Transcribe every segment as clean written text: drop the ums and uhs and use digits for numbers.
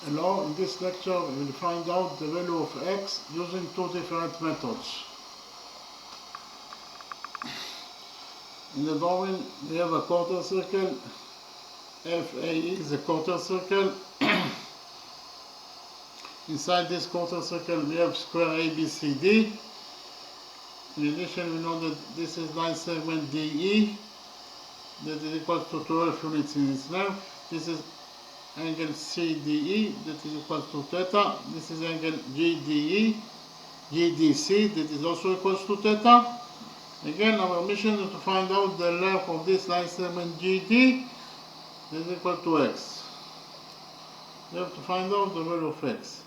Hello, in this lecture we will find out the value of x using two different methods. In the drawing we have a quarter circle. FA is a quarter circle. Inside this quarter circle we have square ABCD. In addition, we know that this is line segment DE that is equal to 12 units in its length. This is angle CDE that is equal to theta. This is angle GDC that is also equal to theta. Again, our mission is to find out the length of this line segment GD that is equal to x. We have to find out the value of x.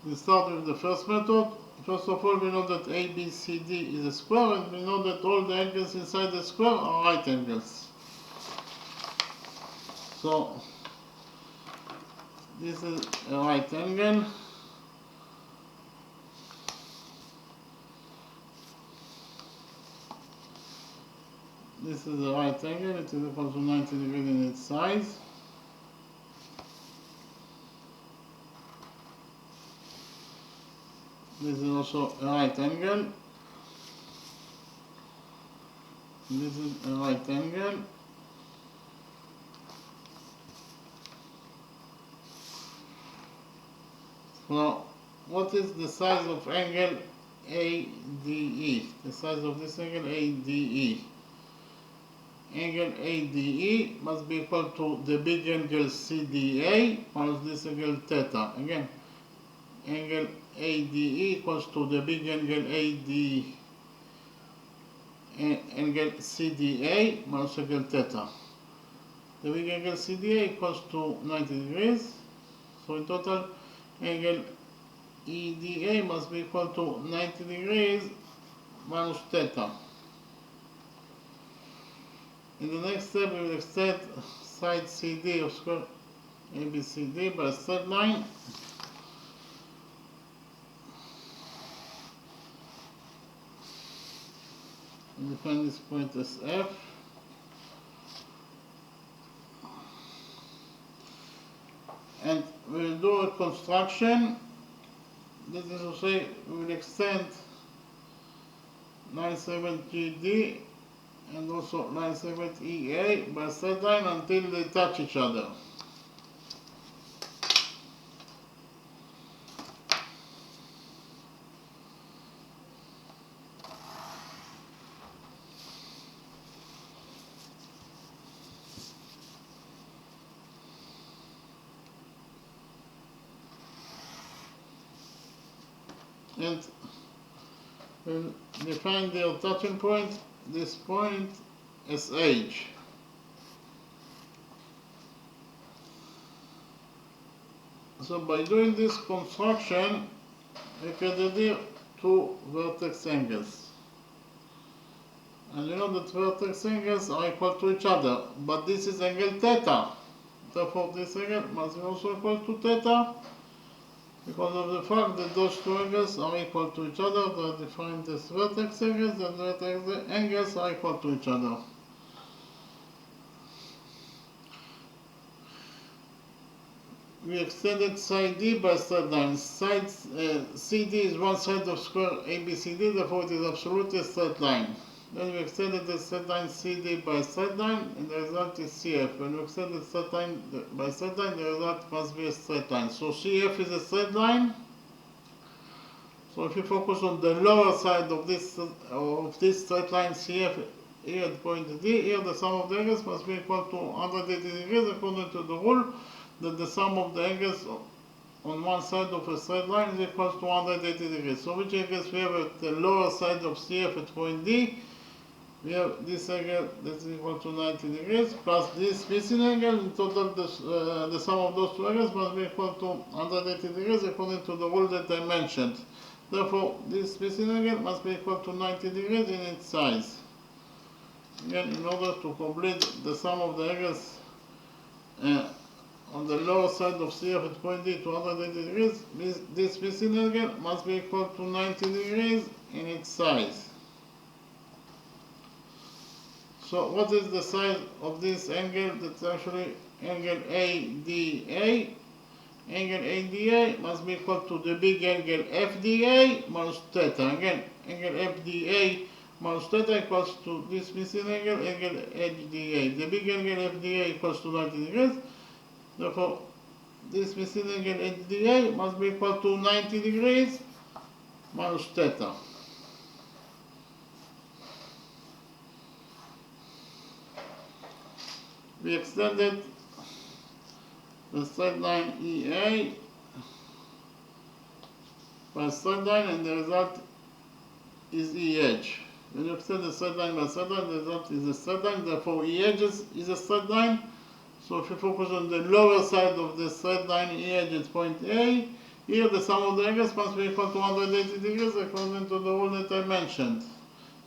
We start with the first method. First of all, we know that ABCD is a square, and we know that all the angles inside the square are right angles. So this is a right angle. This is a right angle. It is equal to 90 degrees in its size. This is also a right angle. This is a right angle. So, what is the size of angle ADE? The size of this angle ADE. Angle ADE must be equal to the big angle CDA minus this angle theta. Again, angle ADE equals to the big angle angle CDA minus angle theta. The big angle CDA equals to 90 degrees. So in total, angle EDA must be equal to 90 degrees minus theta. In the next step, we will extend side CD of square ABCD by a straight line. And define this point as F. And we will do a construction. That is to say, we will extend line segment GD and also line segment EA by a straight line until they touch each other. And we'll define their touching point, this point, as H. So by doing this construction, we can deduce two vertex angles. And you know that vertex angles are equal to each other, but this is angle theta. Therefore, this angle must be also equal to theta, because of the fact that those two angles are equal to each other. They are defined as vertex angles, and vertex angles are equal to each other. We extended side D by straight line. Side CD is one side of square ABCD, therefore it is absolutely a straight line. Then we extended the straight line CD by straight line, and the result is CF. When we extend the straight line by straight line, the result must be a straight line. So CF is a straight line. So if you focus on the lower side of this straight line CF here at point D, here the sum of the angles must be equal to 180 degrees according to the rule that the sum of the angles on one side of a straight line is equal to 180 degrees. So which angles we have at the lower side of CF at point D? We have this angle that is equal to 90 degrees plus this missing angle. In total, the sum of those two angles must be equal to 180 degrees according to the rule that I mentioned. Therefore, this missing angle must be equal to 90 degrees in its size. Again, in order to complete the sum of the angles on the lower side of CF at point D to 180 degrees, this missing angle must be equal to 90 degrees in its size. So what is the size of this angle? That's actually angle ADA. angle ADA must be equal to the big angle FDA minus theta. Again, angle FDA minus theta equals to this missing angle, angle HDA. The big angle FDA equals to 90 degrees. Therefore, this missing angle HDA must be equal to 90 degrees minus theta. We extended the straight line EA by straight line, and the result is EH. When you extend the straight line by straight line, the result is a straight line, therefore EH is a straight line. So if you focus on the lower side of the straight line EH at point A, here the sum of the angles must be equal to 180 degrees according to the rule that I mentioned.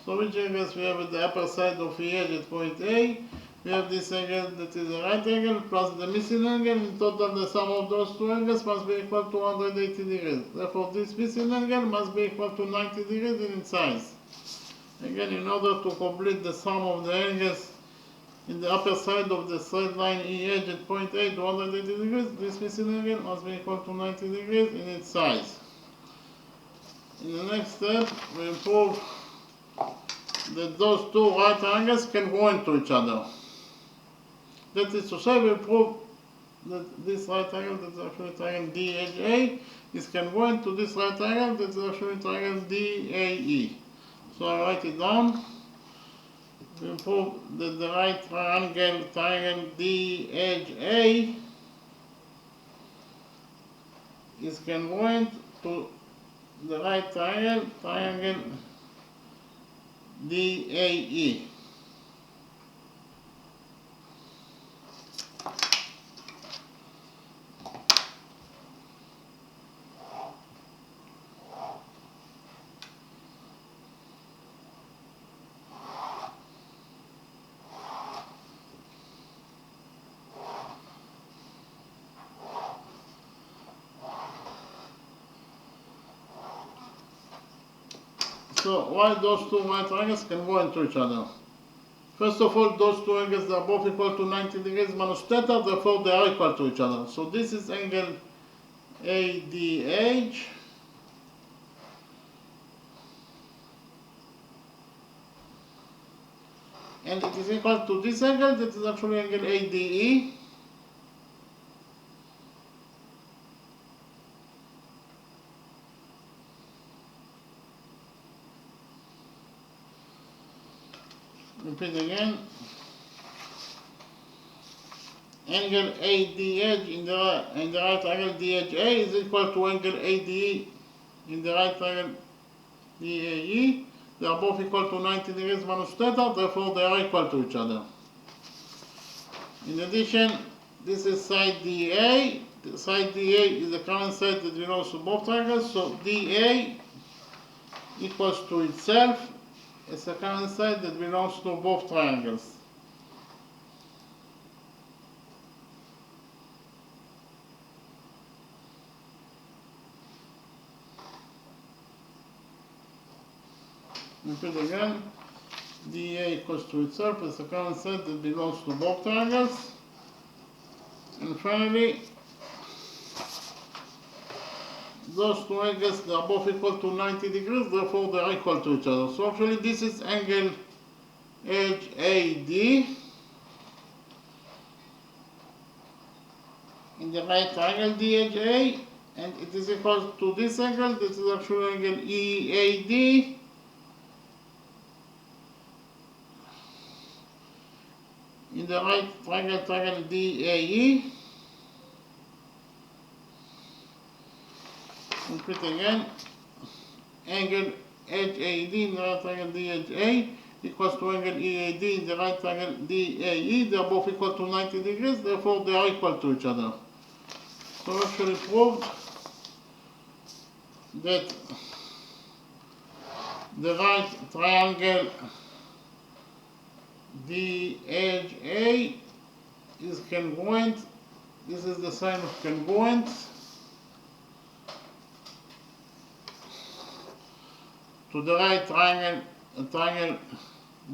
So which angles we have at the upper side of EH at point A? We have this angle that is a right angle plus the missing angle. In total, the sum of those two angles must be equal to 180 degrees. Therefore, this missing angle must be equal to 90 degrees in its size. Again, in order to complete the sum of the angles in the upper side of the straight line EH at point A to 180 degrees, this missing angle must be equal to 90 degrees in its size. In the next step, we prove that those two right angles can go into each other. That is to say, we prove that this right angle, that is actually triangle DHA, is congruent to this right angle, that is actually triangle DAE. So I write it down. We prove that the right triangle DHA is congruent to the right triangle DAE. So why those two right triangles can go into each other? First of all, those two angles are both equal to 90 degrees minus theta, therefore they are equal to each other. So this is angle ADH. And it is equal to this angle, that is actually angle ADE. Repeat again. Angle ADH in the right angle DHA is equal to angle ADE in the right angle DAE. They are both equal to 90 degrees minus theta, therefore they are equal to each other. In addition, this is side DA. The side DA is the common side that belongs to both triangles, so DA equals to itself. It's a common side that belongs to both triangles. Repeat again. DA equals to itself is a common side that belongs to both triangles. And finally, those two angles, they are both equal to 90 degrees, therefore they are equal to each other. So actually this is angle HAD in the right triangle DHA, and it is equal to this angle, this is actually angle EAD in the right triangle DAE. Repeat again. Angle HAD in the right triangle DHA equals to angle EAD in the right triangle DAE. They are both equal to 90 degrees, therefore they are equal to each other. So actually proved that the right triangle DHA is congruent. This is the sign of congruent to the right triangle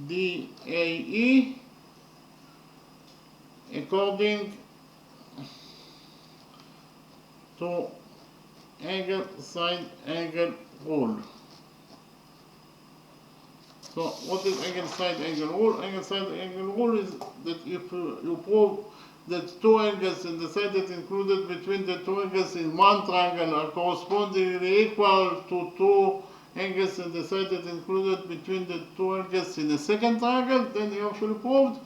DAE according to angle side angle rule. So what is angle side angle rule? Angle side angle rule is that if you prove that two angles in the side that included between the two angles in one triangle are correspondingly equal to two angles in the side that included between the two angles in the second triangle, then you actually proved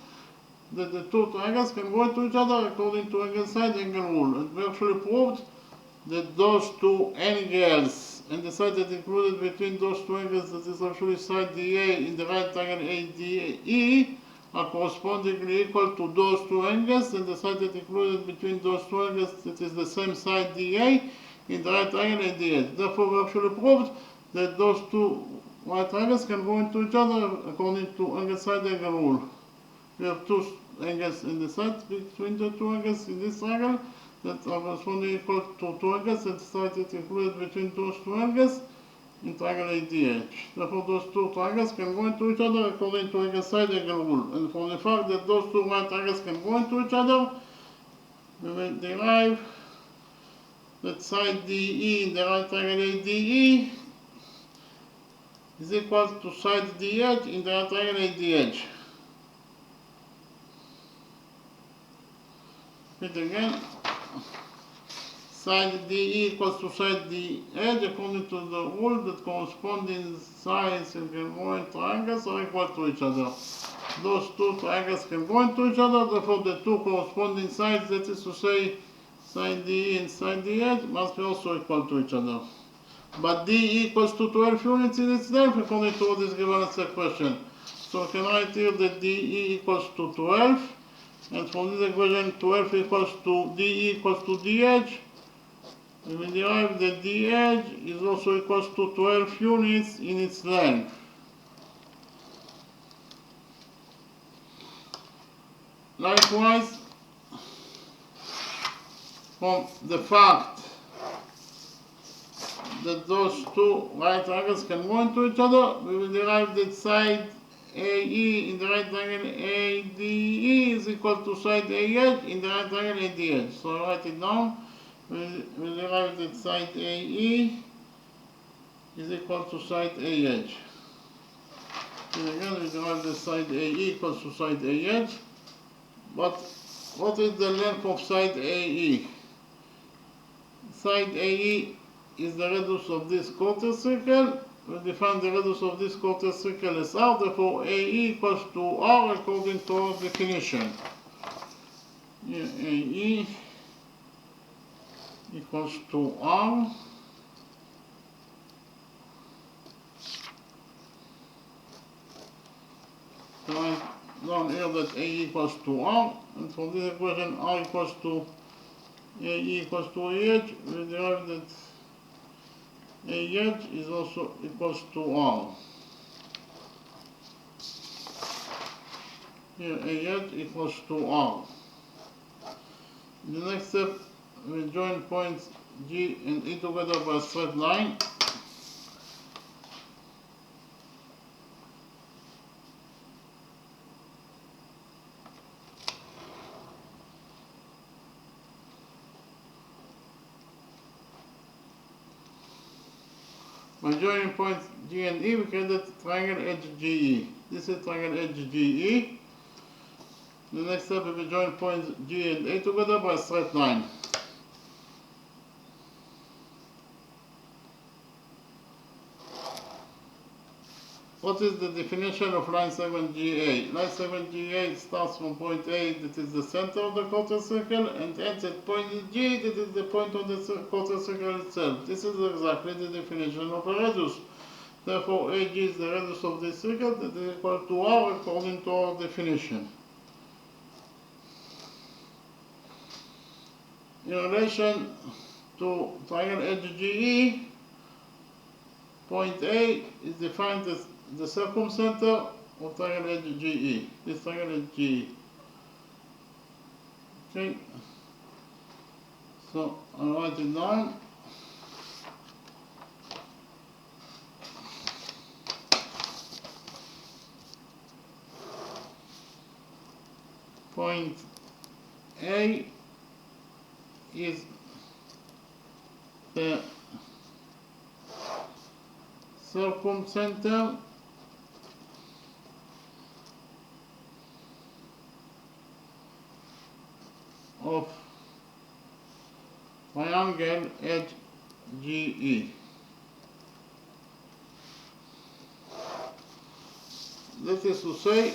that the two triangles can go into each other according to angle side angle rule. And we actually proved that those two angles and the side that included between those two angles, that is actually side DA in the right triangle ADE, are correspondingly equal to those two angles, and the side that included between those two angles, that is the same side DA in the right triangle ADH. Therefore, we actually proved that those two right triangles can go into each other according to angle side angle rule. We have two angles in the side between the two angles in this triangle that are corresponding equal to two angles, and the side that included between those two angles in triangle ADH. Therefore, those two triangles can go into each other according to angle side angle rule. And from the fact that those two right triangles can go into each other, we will derive that side DE in the right triangle ADE is equal to side DH in the right triangle ADH. Repeat again. Side DE equals to side DH according to the rule that corresponding sides in congruent triangles are equal to each other. Those two triangles can go into each other, therefore the two corresponding sides, that is to say side DE and side DH, must be also equal to each other. But DE equals to 12 units in itself according to what is given as a question. So we can write here that DE equals to 12, and from this equation 12 equals to DE equals to DH. We will derive that DH is also equals to 12 units in its length. Likewise, from the fact that those two right triangles can go into each other, we will derive that side AE in the right triangle ADE is equal to side AH in the right triangle ADH. So I write it down. We'll derive that side AE is equal to side AH. And again, we derive that side AE equals to side AH. But what is the length of side AE? Side AE is the radius of this quarter circle. We define the radius of this quarter circle as R, therefore AE equals to R according to our definition. Here AE equals to R. So I down here that AE equals to R, and from this equation R equals to AE equals to AH, we derive that AH is also equals to R. Here AH equals to R. In the next step, we join points G and E together by a straight line. By joining points G and E, we create the triangle edge GE. This is triangle edge GE. The next step, we will join points G and A together by a straight line. What is the definition of line segment GA? Line segment GA starts from point A, that is the center of the quarter circle, and ends at point G, that is the point of the quarter circle itself. This is exactly the definition of a radius. Therefore, AG is the radius of this circle, that is equal to R according to our definition. In relation to triangle edge GE, point A is defined as the circumcenter of triangle edge GE. This triangle edge GE. Okay. So I'll write it down. Point A is the circumcenter of triangle HGE. That is to say,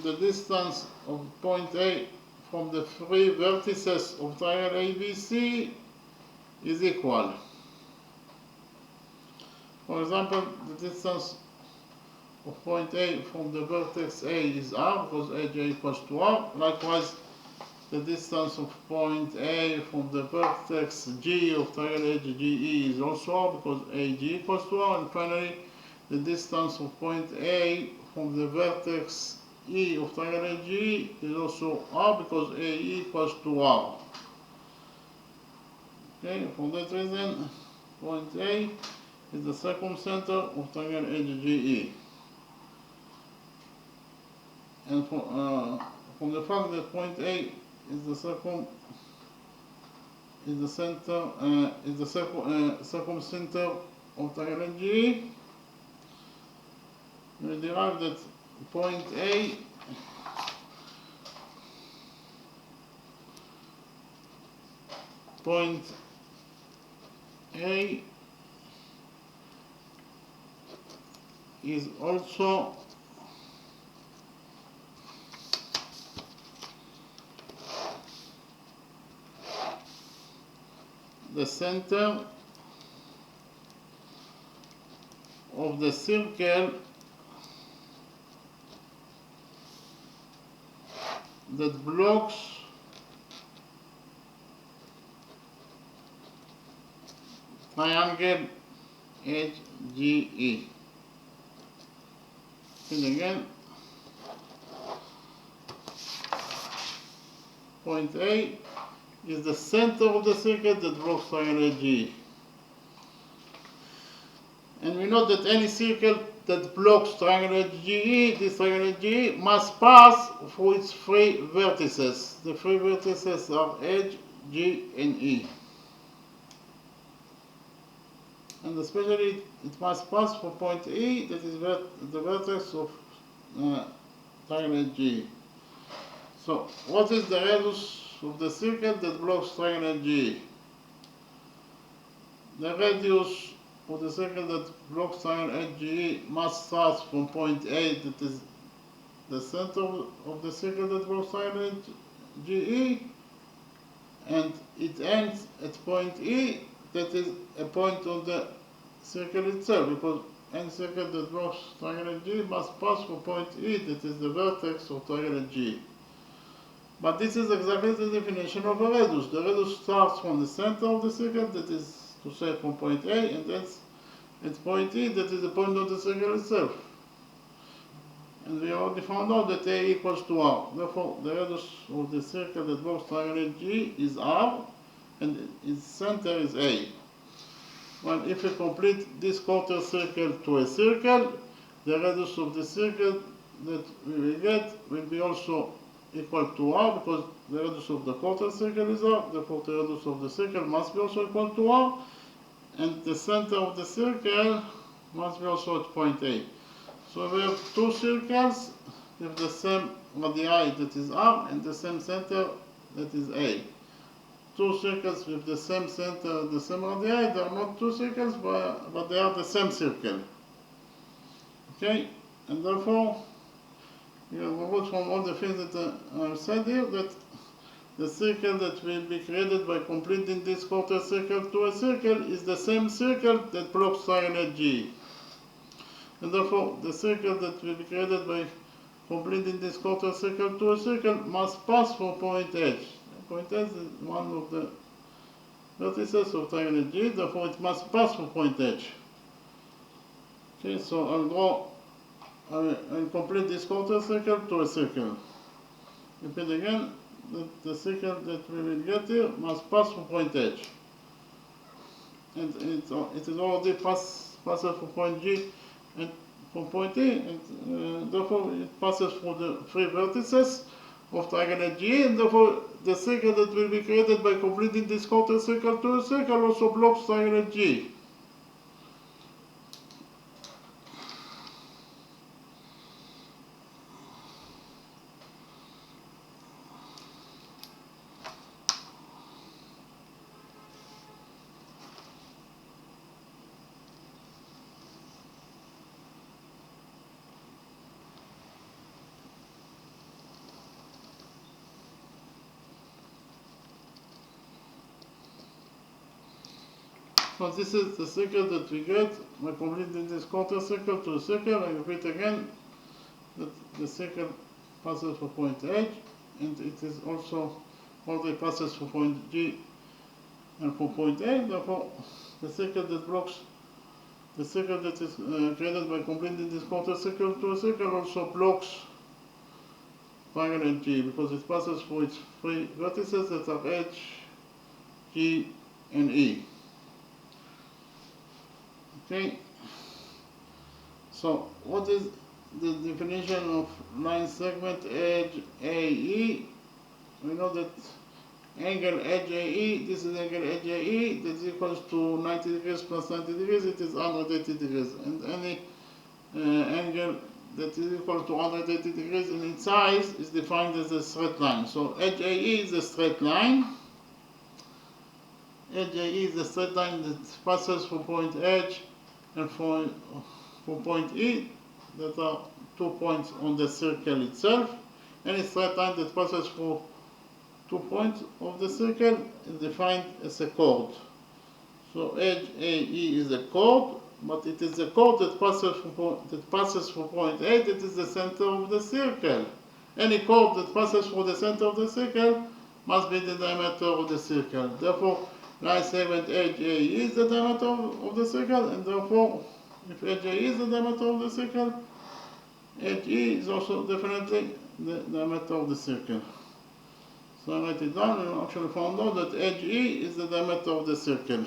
the distance of point A from the three vertices of triangle ABC is equal. For example, the distance of point A from the vertex A is R because AJ equals to R. Likewise, the distance of point A from the vertex G of triangle HGE is also R because AG equals to R. And finally, the distance of point A from the vertex E of triangle HGE is also R because AE equals to R. Okay, for that reason, point A is the circumcenter of triangle HGE. And from the fact that point A is the circumcenter of triangle HGE, we derive that point A is also the center of the circle that blocks triangle HGE. And again, point A is the center of the circle that blocks triangle HGE. And we know that any circle that blocks triangle HGE, this triangle HGE, must pass through its three vertices. The three vertices are H, G, and E. And especially it must pass through point E, that is the vertex of triangle HGE. So, what is the radius of the circle that blocks triangle HGE? The radius of the circle that blocks triangle HGE must start from point A, that is the center of the circle that blocks triangle HGE, and it ends at point E, that is a point on the circle itself, because any circle that blocks triangle HGE must pass from point E, that is the vertex of triangle HGE. But this is exactly the definition of a radius. The radius starts from the center of the circle, that is to say from point A, and ends at point E, that is the point of the circle itself. And we already found out that A equals to R. Therefore, the radius of the circle that blocks triangle HGE is R, and its center is A. Well, if we complete this quarter circle to a circle, the radius of the circle that we will get will be also equal to R, because the radius of the quarter circle is R, therefore the radius of the circle must be also equal to R, and the center of the circle must be also at point A. So we have two circles with the same radii, that is R, and the same center, that is A. Two circles with the same center, the same radii, they are not two circles, but they are the same circle. Okay, and therefore, we wrote from all the things that I've said here that the circle that will be created by completing this quarter circle to a circle is the same circle that blocks triangle HGE. And therefore, the circle that will be created by completing this quarter circle to a circle must pass from point H. Point H is one of the vertices of triangle HGE, therefore it must pass from point H. Okay, so I'll complete this quarter circle to a circle. Repeat again, that the circle that we will get here must pass from point H. And it is already passed from point G and from point E, and therefore it passes through the three vertices of triangle HGE, and therefore the circle that will be created by completing this quarter circle to a circle also blocks triangle HGE. So this is the circle that we get by completing this quarter circle to a circle. I repeat again that the circle passes for point H, and it is also already passes for point G and for point A. Therefore, the circle that blocks the circle that is created by completing this quarter circle to a circle also blocks triangle G, because it passes for its three vertices that are H, G, and E. Okay, so what is the definition of line segment edge AE? We know that angle edge AE, this is angle edge AE, that is equals to 90 degrees plus 90 degrees, it is 180 degrees. And any angle that is equal to 180 degrees in its size is defined as a straight line. So edge AE is a straight line. Edge AE is a straight line that passes from point H and from point E, that are 2 points on the circle itself. Any straight line that passes through 2 points of the circle is defined as a chord. So edge AE is a chord, but it is a chord that passes from point A, that is the center of the circle. Any chord that passes through the center of the circle must be the diameter of the circle. Therefore, line segment edge AE is the diameter of the circle, and therefore, if edge AE is the diameter of the circle, edge E is also definitely the diameter of the circle. So I write it down, and actually found out that edge E is the diameter of the circle.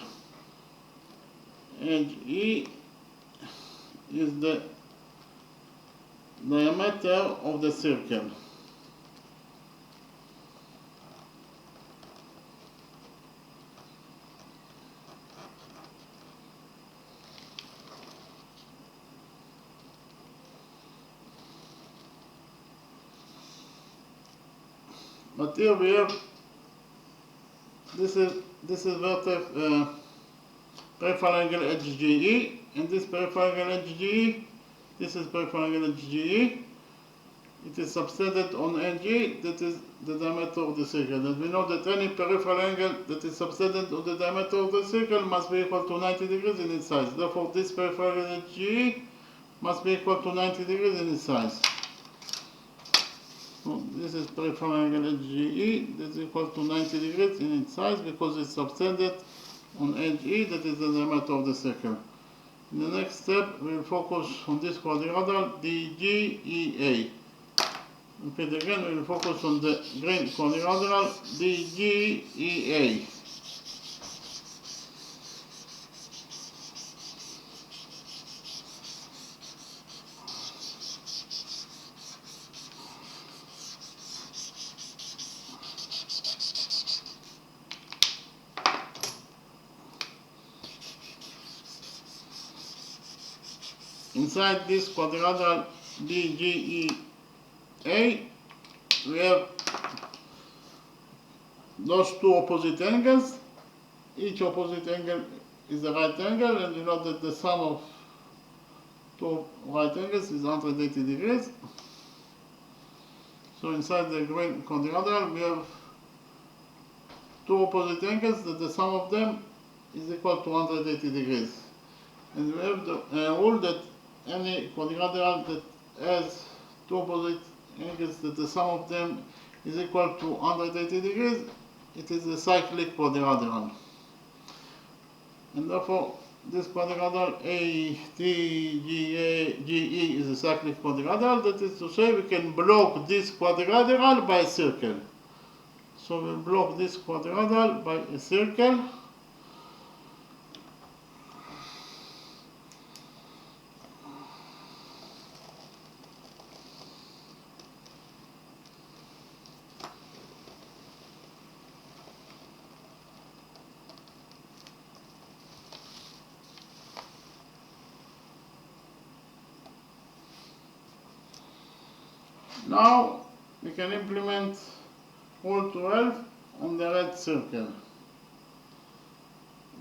Edge E is the diameter of the circle. But here we have this is vertex peripheral angle HGE, and this peripheral angle HGE, this is peripheral angle HGE. It is subtended on NG, that is the diameter of the circle. And we know that any peripheral angle that is subtended on the diameter of the circle must be equal to 90 degrees in its size. Therefore, this peripheral angle HGE must be equal to 90 degrees in its size. So this is peripheral angle HGE, that is equal to 90 degrees in its size because it's subtended on edge E, that is the diameter of the circle. In the next step, we will focus on this quadrilateral DGEA. Repeat again, we will focus on the green quadrilateral DGEA. Inside this quadrilateral DGEA, we have those two opposite angles. Each opposite angle is a right angle, and you know that the sum of two right angles is 180 degrees. So inside the green quadrilateral, we have two opposite angles that the sum of them is equal to 180 degrees. And we have the rule that any quadrilateral that has two opposite angles that the sum of them is equal to 180 degrees, it is a cyclic quadrilateral. And therefore, this quadrilateral ATGE is a cyclic quadrilateral. That is to say, we can block this quadrilateral by a circle. So we block this quadrilateral by a circle. Now we can implement rule 12 on the red circle.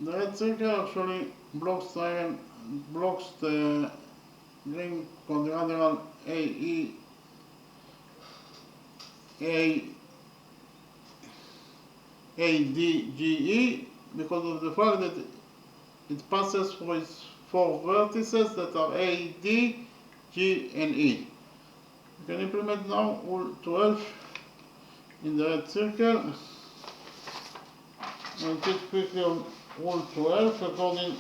The red circle actually blocks the green quadrilateral AE ADGE because of the fact that it passes through its four vertices that are A, D, G, and E. We can implement now rule 12 in the red circle. I'll take quickly on rule 12 according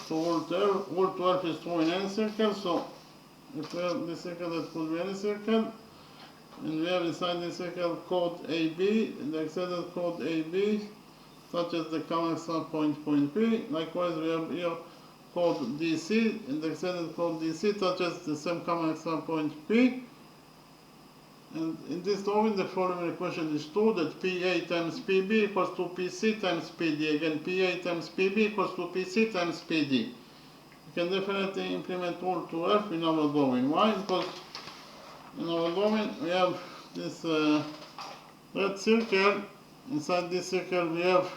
to rule 12. Rule 12 is true in any circle, so if we have this circle, that could be any circle, and we have inside the circle code AB, and the extended code AB, such as the common extract point P. Likewise, we have here code DC, and the extended code DC touches the same common extract point P. And in this drawing, the following equation is true, that PA times PB equals to PC times PD. Again, PA times PB equals to PC times PD. We can definitely implement rule 12 in our drawing. Why? Because in our drawing we have this red circle. Inside this circle we have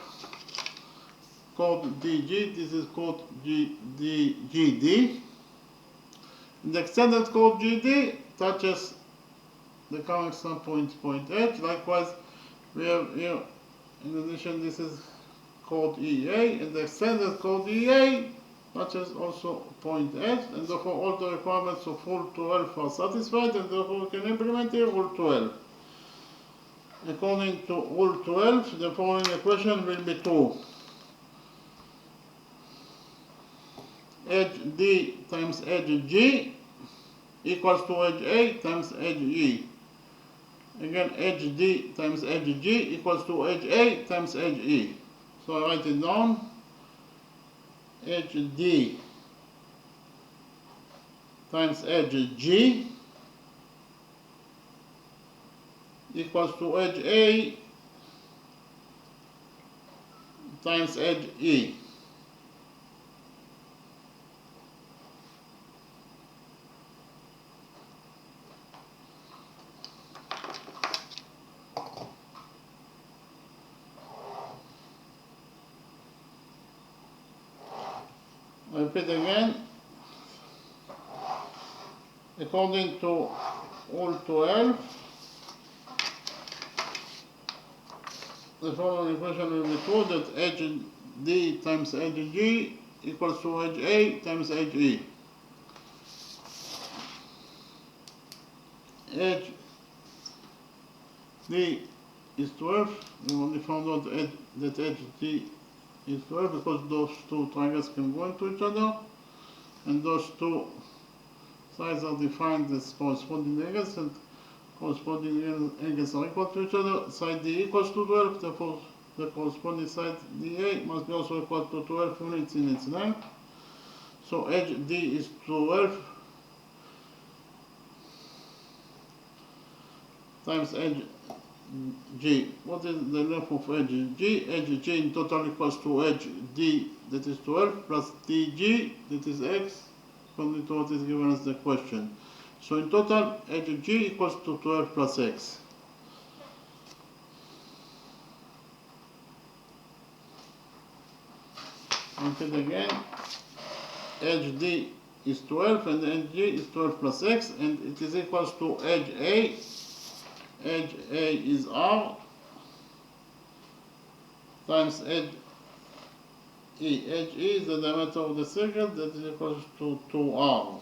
code DG. This is code GD. The extended code GD touches the common extract point H. Likewise, we have here, in addition, this is code EA, and the extended code EA touches also point H, and therefore all the requirements of rule 12 are satisfied, and therefore we can implement here rule 12. According to rule 12, the following equation will be true. Edge D times edge G equals to edge A times edge E. Again, edge D times edge G equals to edge A times edge E. So I write it down. Edge D times edge G equals to edge A times edge E. I repeat again. According to rule 12, the following equation will be true, that edge D times edge G equals to edge A times edge E. Edge D is 12. We only found out that edge D is 12 because those two triangles can go into each other, and those two sides are defined as corresponding angles, and corresponding angles are equal to each other. Side D equals to 12, therefore the corresponding side DA must be also equal to 12 units in its length. So edge D is 12 times edge G. What is the length of edge G? Edge G in total equals to edge D, that is 12, plus DG, that is X, according to what is given as the question. So in total, edge G equals to 12 plus X. Repeat again. Edge D is 12 and edge G is 12 plus X, and it is equals to edge A. Edge A is R times edge E. Edge E is the diameter of the circle, that is equals to 2R.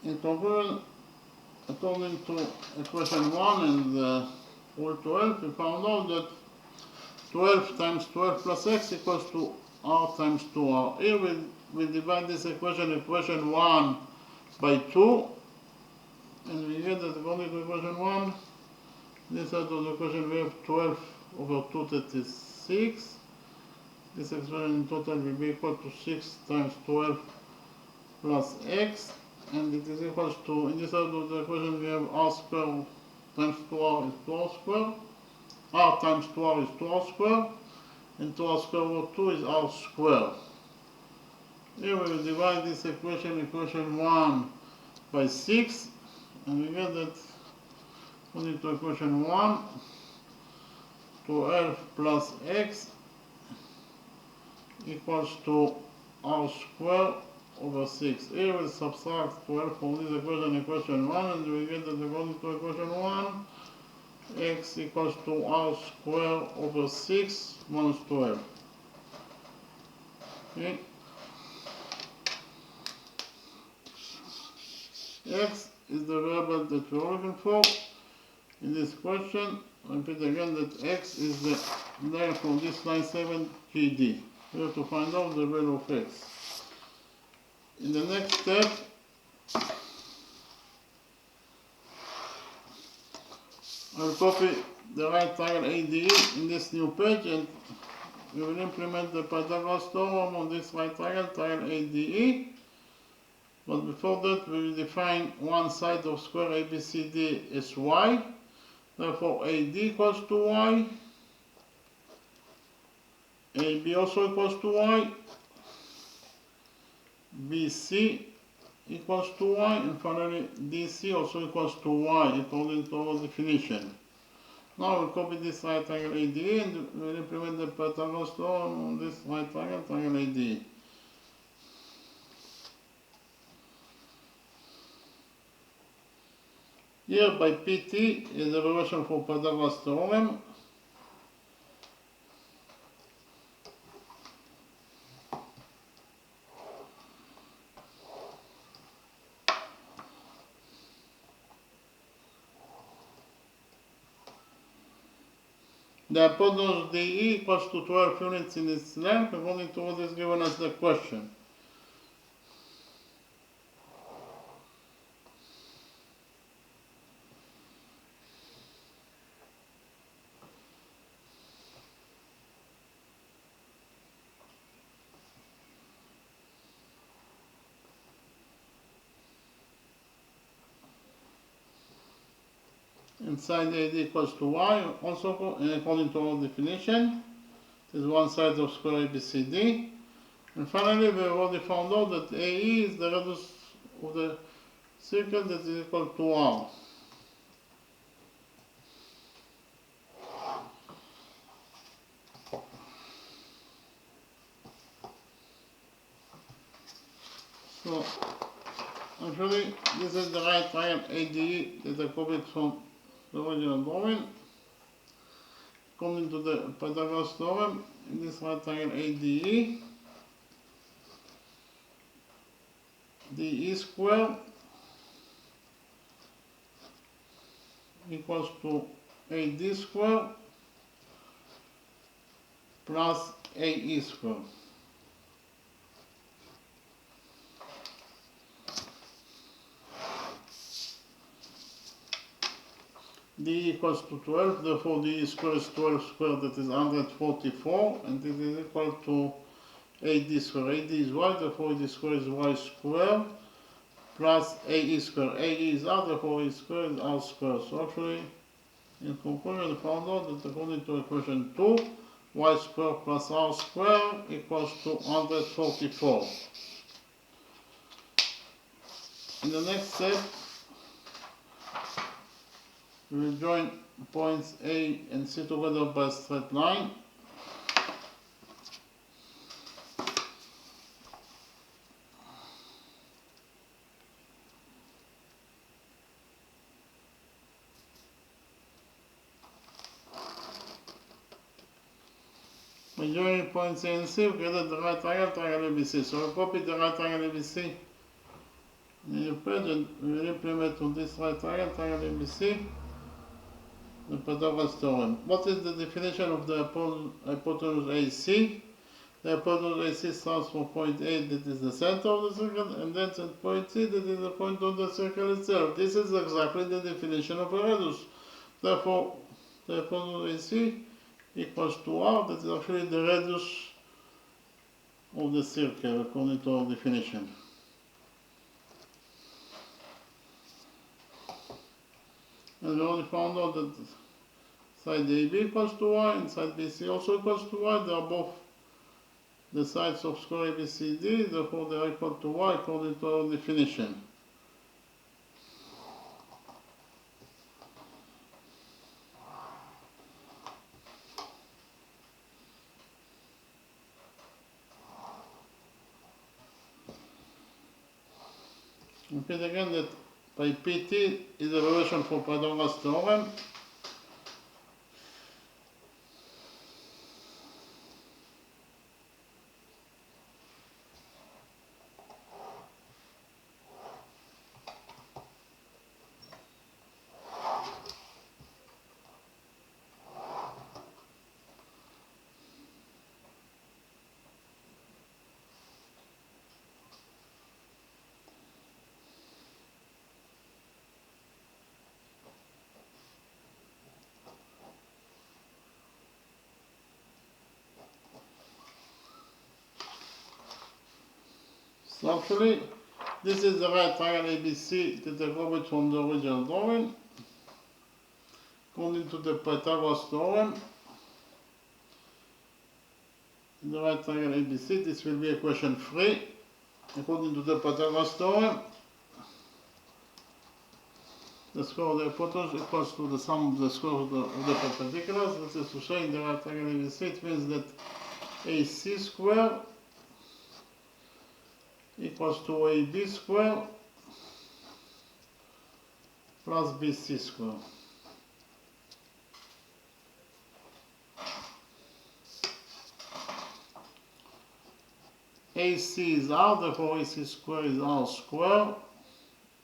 In conclusion, according to equation 1 and rule 12, we found out that 12 times 12 plus x equals to r times 2r. Here we divide this equation 1 by 2, and we get that according to equation 1, this side of the equation we have 12 over 2, that is 6. This expression in total will be equal to 6 times 12 plus x, and it is equals to, in this side of the equation we have r squared times 2r is 2r squared, r times 2r is 2r squared, and 2r squared over 2 is r squared. Here we will divide this equation 1, by 6, and we get that according to equation 1, 12 plus x equals to r squared over 6. Here we subtract 12 from this equation 1, and we get that according to equation 1, x equals to r squared over 6 minus 12. Okay. X is the variable that we are looking for in this question. I repeat again that x is the length from this line 7 GD. We have to find out the value of x. In the next step, I'll copy the right triangle ADE in this new page, and we will implement the Pythagoras theorem on this right triangle ADE. But before that, we will define one side of square ABCD as y. Therefore, AD equals to y. AB also equals to y. BC equals to y. And finally, DC also equals to y according to our definition. Now we'll copy this right triangle ADE and we'll implement the Pythagoras theorem on this right triangle ADE. Here by PT is the relation for Pythagoras theorem. The hypotenuse DE equals to 12 units in its length according to what is given as the question. And side AD equals to y, also according to our definition. This is one side of square ABCD. And finally, we have already found out that AE is the radius of the circle that is equal to r. So, actually, this is the right triangle ADE that I copied from the original drawing. According to the Pythagoras theorem, in this right triangle ADE, DE squared equals to AD squared plus AE squared. D equals to 12, therefore D squared is 12 squared, that is 144, and it is equal to AD squared. AD is y, therefore AD squared is y squared, plus AE squared. AE is r, therefore A squared is r squared. So actually, in conclusion, we found out that according to equation 2, y squared plus r squared equals to 144. In the next step, we will join points A and C together by a straight line. By joining points A and C, we get the right triangle ABC. So we copy the right triangle ABC in the page and we will implement on this right triangle ABC the Pythagoras theorem. What is the definition of the hypotenuse AC? The hypotenuse AC starts from point A, that is the center of the circle, and then at point C, that is the point of the circle itself. This is exactly the definition of a radius. Therefore, the hypotenuse AC equals to r, that is actually the radius of the circle according to our definition. And we already found out that side AB equals to y and side BC also equals to y. They are both the sides of square ABCD, therefore they are equal to y according to our definition. Repeat again that by PT is a relation for Pythagoras theorem. So actually, this is the right triangle ABC that I copied from the original drawing. According to the Pythagoras theorem, in the right triangle ABC, this will be equation 3. According to the Pythagoras theorem, the square of the hypotenuse equals to the sum of the square of the perpendiculars. That is to say, in the right triangle ABC, it means that AC square equals to AB square plus BC square. AC is R, therefore AC square is R square,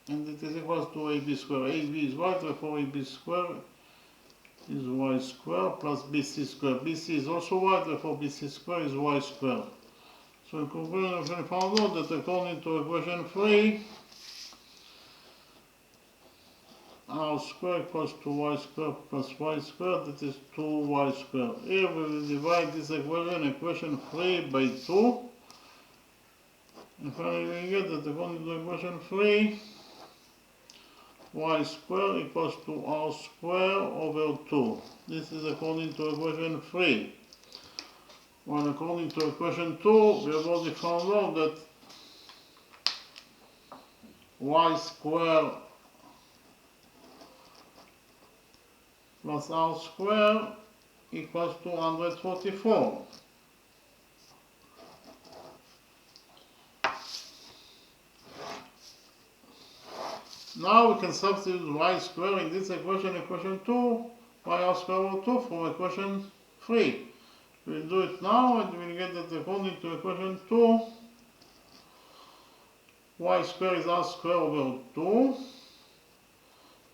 and it is equal to AB square. AB is y, therefore AB square is y square plus BC square. BC is also y, therefore BC square is y square. So in conclusion, we found out that according to equation 3, R square equals to y square plus y square, that is 2y square. Here we will divide this equation 3 by 2. And finally we get that according to equation 3, y square equals to r square over 2. This is according to equation 3. Well, according to equation 2, we have already found out that y square plus r square equals to 144. Now we can substitute y square in this equation, equation 2, y square over 2 from equation 3. We'll do it now and we'll get that according to equation 2, y square is r square over 2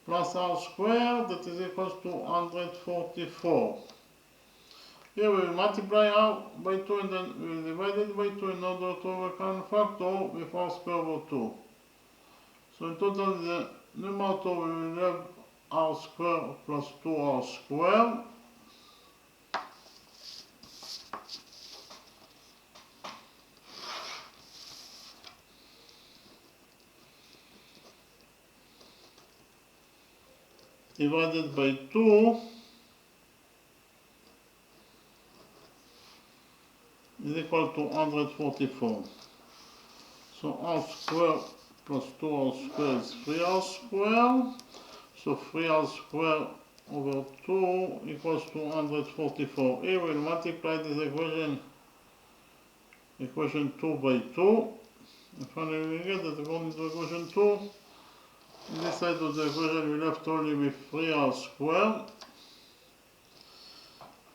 plus r square, that is equal to 144. Here we will multiply out by 2 and then we will divide it by 2 in order to overcome factor with r square over 2. So in total, the numerator we will have r square plus 2r square divided by 2 is equal to 144. So r square plus 2r square is 3r square. So 3r square over 2 equals to 144. Here we'll multiply this equation 2 by 2. And finally we get that according to equation 2, in this side of the equation we left only with 3r square.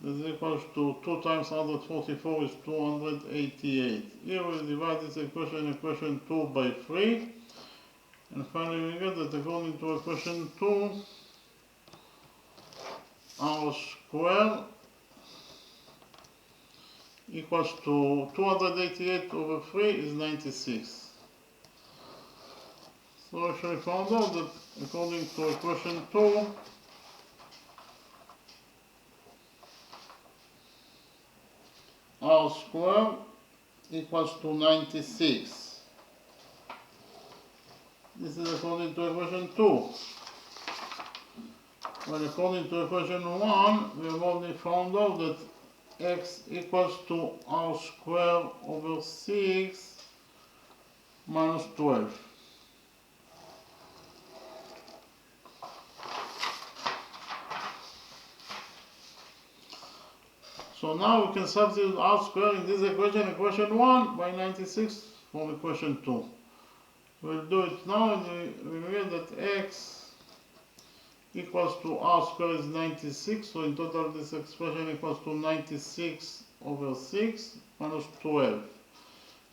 That is equals to 2 times 144 is 288. Here we divide this equation 2 by 3. And finally we get that according to equation 2, r square equals to 288 over 3 is 96. So actually found out that according to equation 2, r square equals to 96. This is according to equation 2. Well, according to equation 1, we have already found out that x equals to r squared over 6 minus 12. So now we can substitute r squared in this equation 1, by 96 from equation 2. We'll do it now, and we get that x equals to r squared is 96, so in total this expression equals to 96 over 6 minus 12.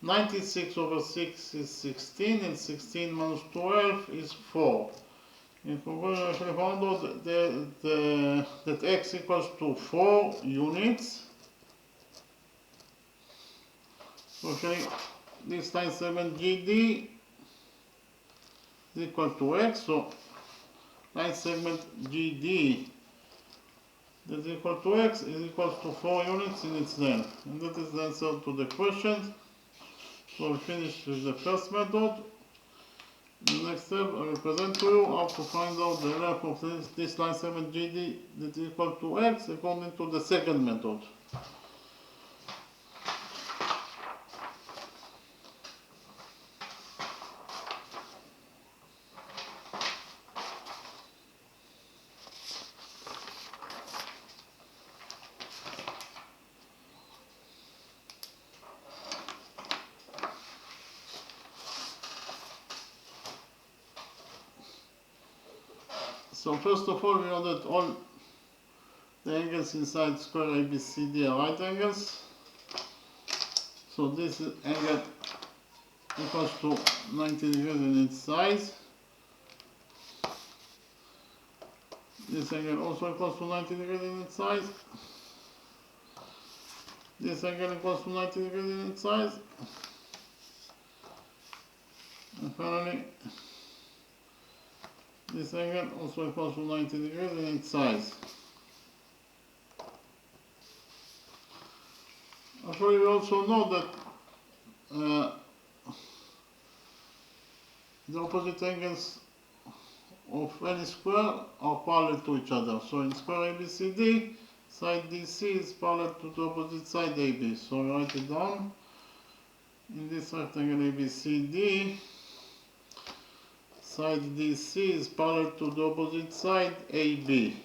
96 over 6 is 16, and 16 minus 12 is 4. In conclusion, we found out that x equals to 4 units. So actually, this line segment GD is equal to x, so line segment GD that is equal to x is equal to 4 units in its length. And that is the answer to the question. So we finished with the first method. In the next step, I will present to you how to find out the length of this line segment GD that is equal to x according to the second method. So first of all, we know that all the angles inside square ABCD are right angles. So this angle equals to 90 degrees in its size. This angle also equals to 90 degrees in its size. This angle equals to 90 degrees in its size. And finally, this angle also equals to 90 degrees in its size. Actually, we also know that the opposite angles of any square are parallel to each other. So in square ABCD, side DC is parallel to the opposite side AB. So I write it down. In this rectangle ABCD, side DC is parallel to the opposite side AB.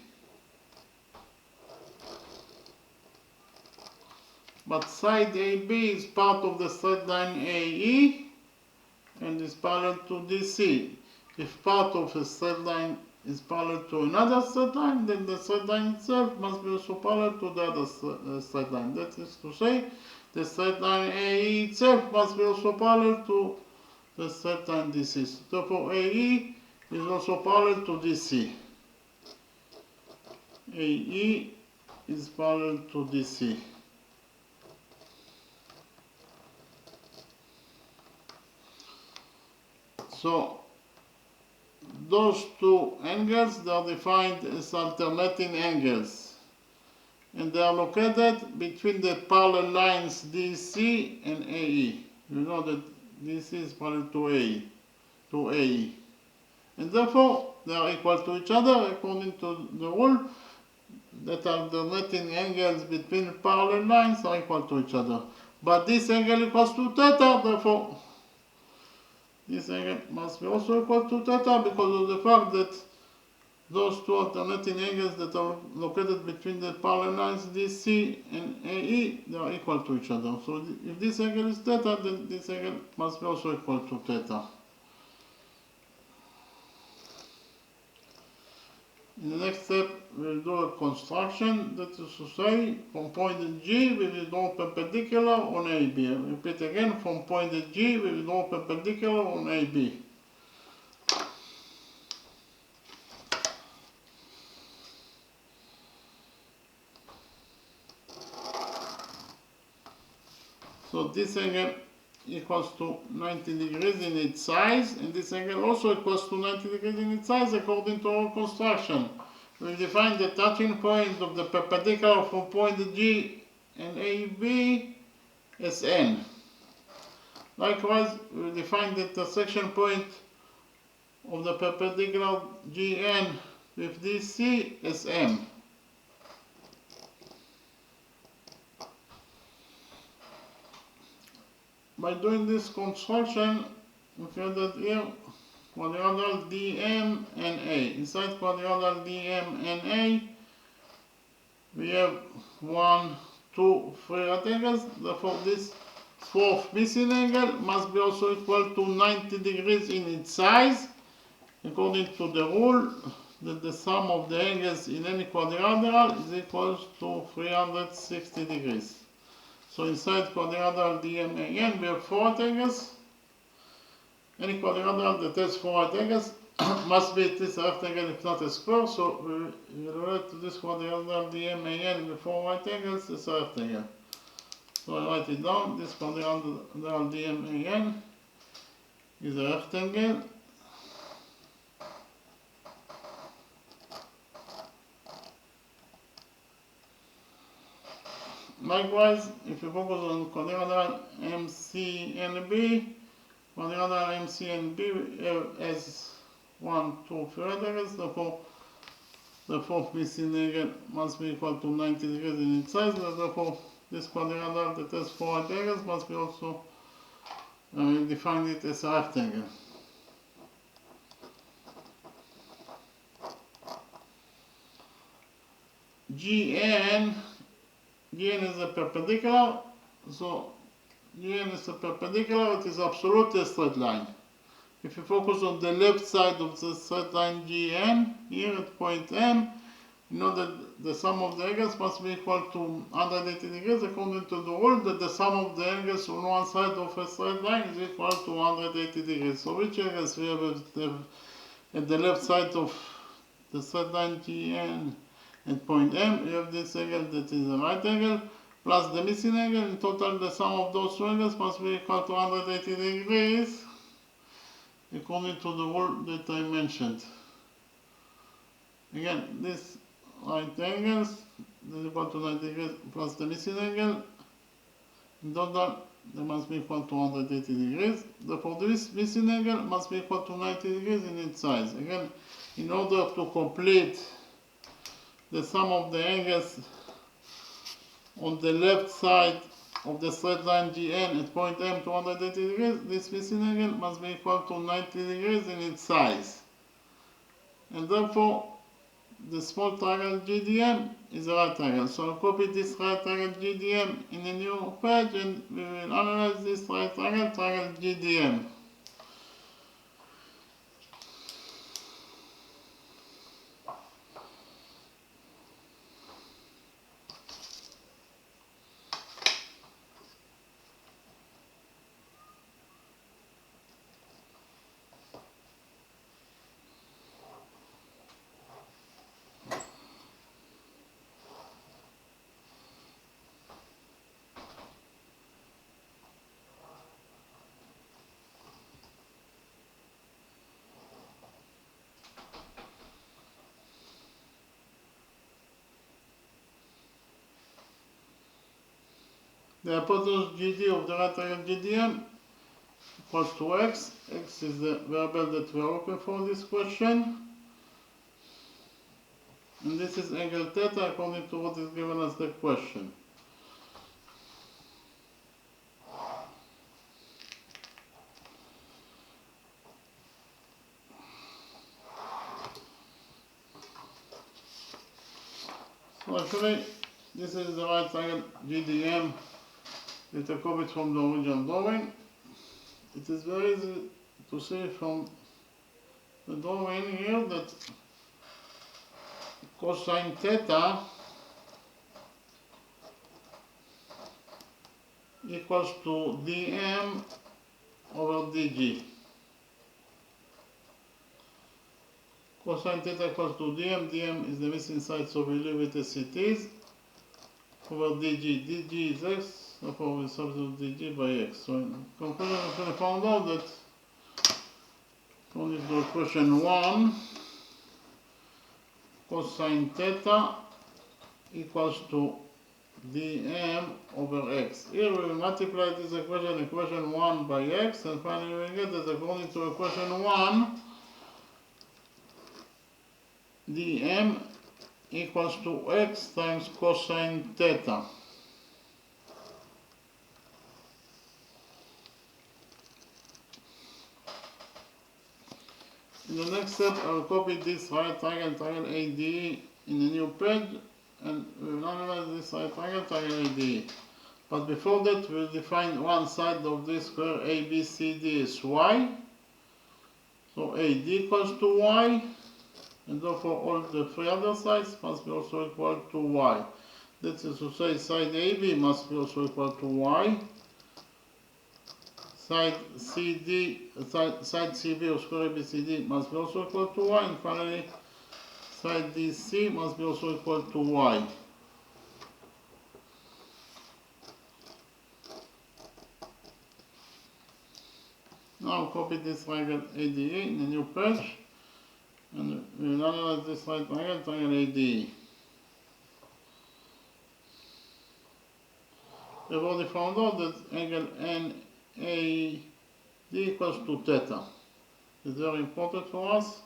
But side AB is part of the straight line AE and is parallel to DC. If part of a straight line is parallel to another straight line, then the straight line itself must be also parallel to the other straight line. That is to say, the straight line AE itself must be also parallel to the straight line DC. Therefore, AE is also parallel to DC. AE is parallel to DC. So, those two angles, they are defined as alternating angles. And they are located between the parallel lines DC and AE. You know that DC is parallel to AE. And therefore, they are equal to each other according to the rule that alternating angles between parallel lines are equal to each other. But this angle equals to theta, therefore, this angle must be also equal to theta because of the fact that those two alternating angles that are located between the parallel lines DC and AE, they are equal to each other. So if this angle is theta, then this angle must be also equal to theta. In the next step, we'll do a construction, that is to say, from point G, we will draw perpendicular on AB. I repeat again, from point G, we will draw perpendicular on AB. So this angle equals to 90 degrees in its size, and this angle also equals to 90 degrees in its size according to our construction. We define the touching point of the perpendicular from point G and AB as N. Likewise, we define the intersection point of the perpendicular GN with DC as M. By doing this construction, we find that here quadrilateral DM and A. Inside quadrilateral DM and A, we have 1, 2, 3 right angles. Therefore, this fourth missing angle must be also equal to 90 degrees in its size, according to the rule that the sum of the angles in any quadrilateral is equal to 360 degrees. So inside quadrilateral DMAN we have 4 right angles. Any quadrilateral that has 4 right angles must be at least a rectangle if not a square. So we relate to this quadrilateral DMAN with 4 right angles as a rectangle. So I write it down. This quadrilateral DMAN is a rectangle. Likewise, if you focus on quadrilateral MCNB, quadrilateral MCNB has 1, 2, 3 right angles. Therefore, the fourth missing angle must be equal to 90 degrees in its size. Therefore, this quadrilateral that has 4 right angles must be also define it as a rectangle. GN is a perpendicular, so GN is a perpendicular, it is absolutely a straight line. If you focus on the left side of the straight line GN, here at point M, you know that the sum of the angles must be equal to 180 degrees, according to the rule that the sum of the angles on one side of a straight line is equal to 180 degrees. So which angles we have at the left side of the straight line GN at point M? We have this angle that is a right angle, plus the missing angle. In total, the sum of those two angles must be equal to 180 degrees, according to the rule that I mentioned. Again, this right angles is equal to 90 degrees plus the missing angle. In total, they must be equal to 180 degrees. Therefore, this missing angle must be equal to 90 degrees in its size. Again, in order to complete the sum of the angles on the left side of the straight line GN at point M to 180 degrees, this missing angle must be equal to 90 degrees in its size. And therefore, the small triangle GDM is a right triangle. So I'll copy this right triangle GDM in a new page and we will analyze this right triangle GDM. The hypotenuse GD of the right triangle GDM equals to x. X is the variable that we are looking for in this question. And this is angle theta according to what is given as the question. So actually, this is the right triangle GDM that I copied from the original drawing. It is very easy to see from the drawing here that cosine theta equals to dm over dg. Cosine theta equals to dm. Dm is the missing side, so we leave it as it is. Over dg. dg is x. Therefore, we substitute dg by x. So, in conclusion, we found out that according to equation 1, cosine theta equals to dm over x. Here we will multiply this equation 1 by x, and finally we get that according to equation 1, dm equals to x times cosine theta. In the next step, I will copy this right triangle ADE in a new page, and we will analyze this right triangle ADE. But before that, we will define one side of this square ABCD as y. So AD equals to y, and therefore all the three other sides must be also equal to y. That is to say, side AB must be also equal to y. Side CB of square ABCD must be also equal to y, and finally side DC must be also equal to y. Now copy this triangle ADE in a new page, and we will analyze this right triangle ADE. We have already found out that angle NAD equals to theta. It's very important for us.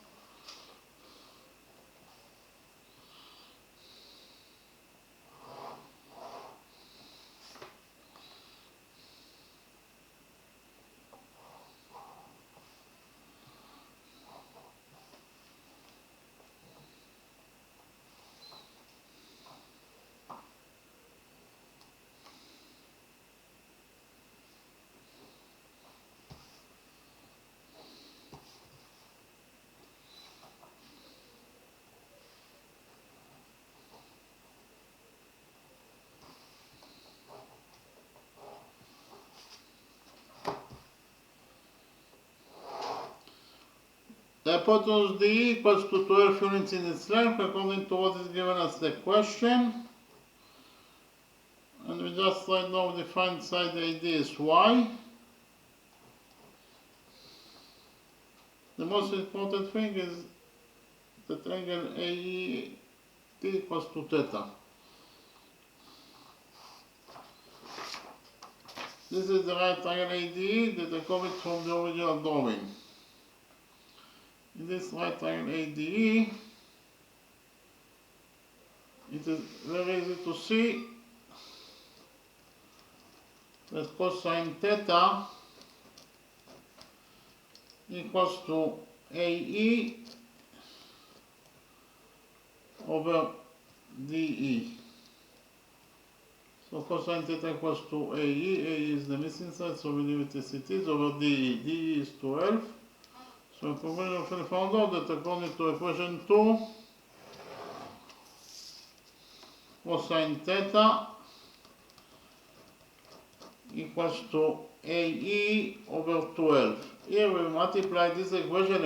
The hypotenuse DE equals to 12 units in its length according to what is given as the question. And we just right now define side AD as y. The most important thing is that angle AED equals to theta. This is the right triangle ADE that I copied from the original drawing. In this right triangle ADE, it is very easy to see that cosine theta equals to AE over DE. So cosine theta equals to AE. AE is the missing side, so we leave it as it is, over DE. DE is 12. So we found out that according to equation 2, cosine theta equals to AE over 12. Here we multiply this equation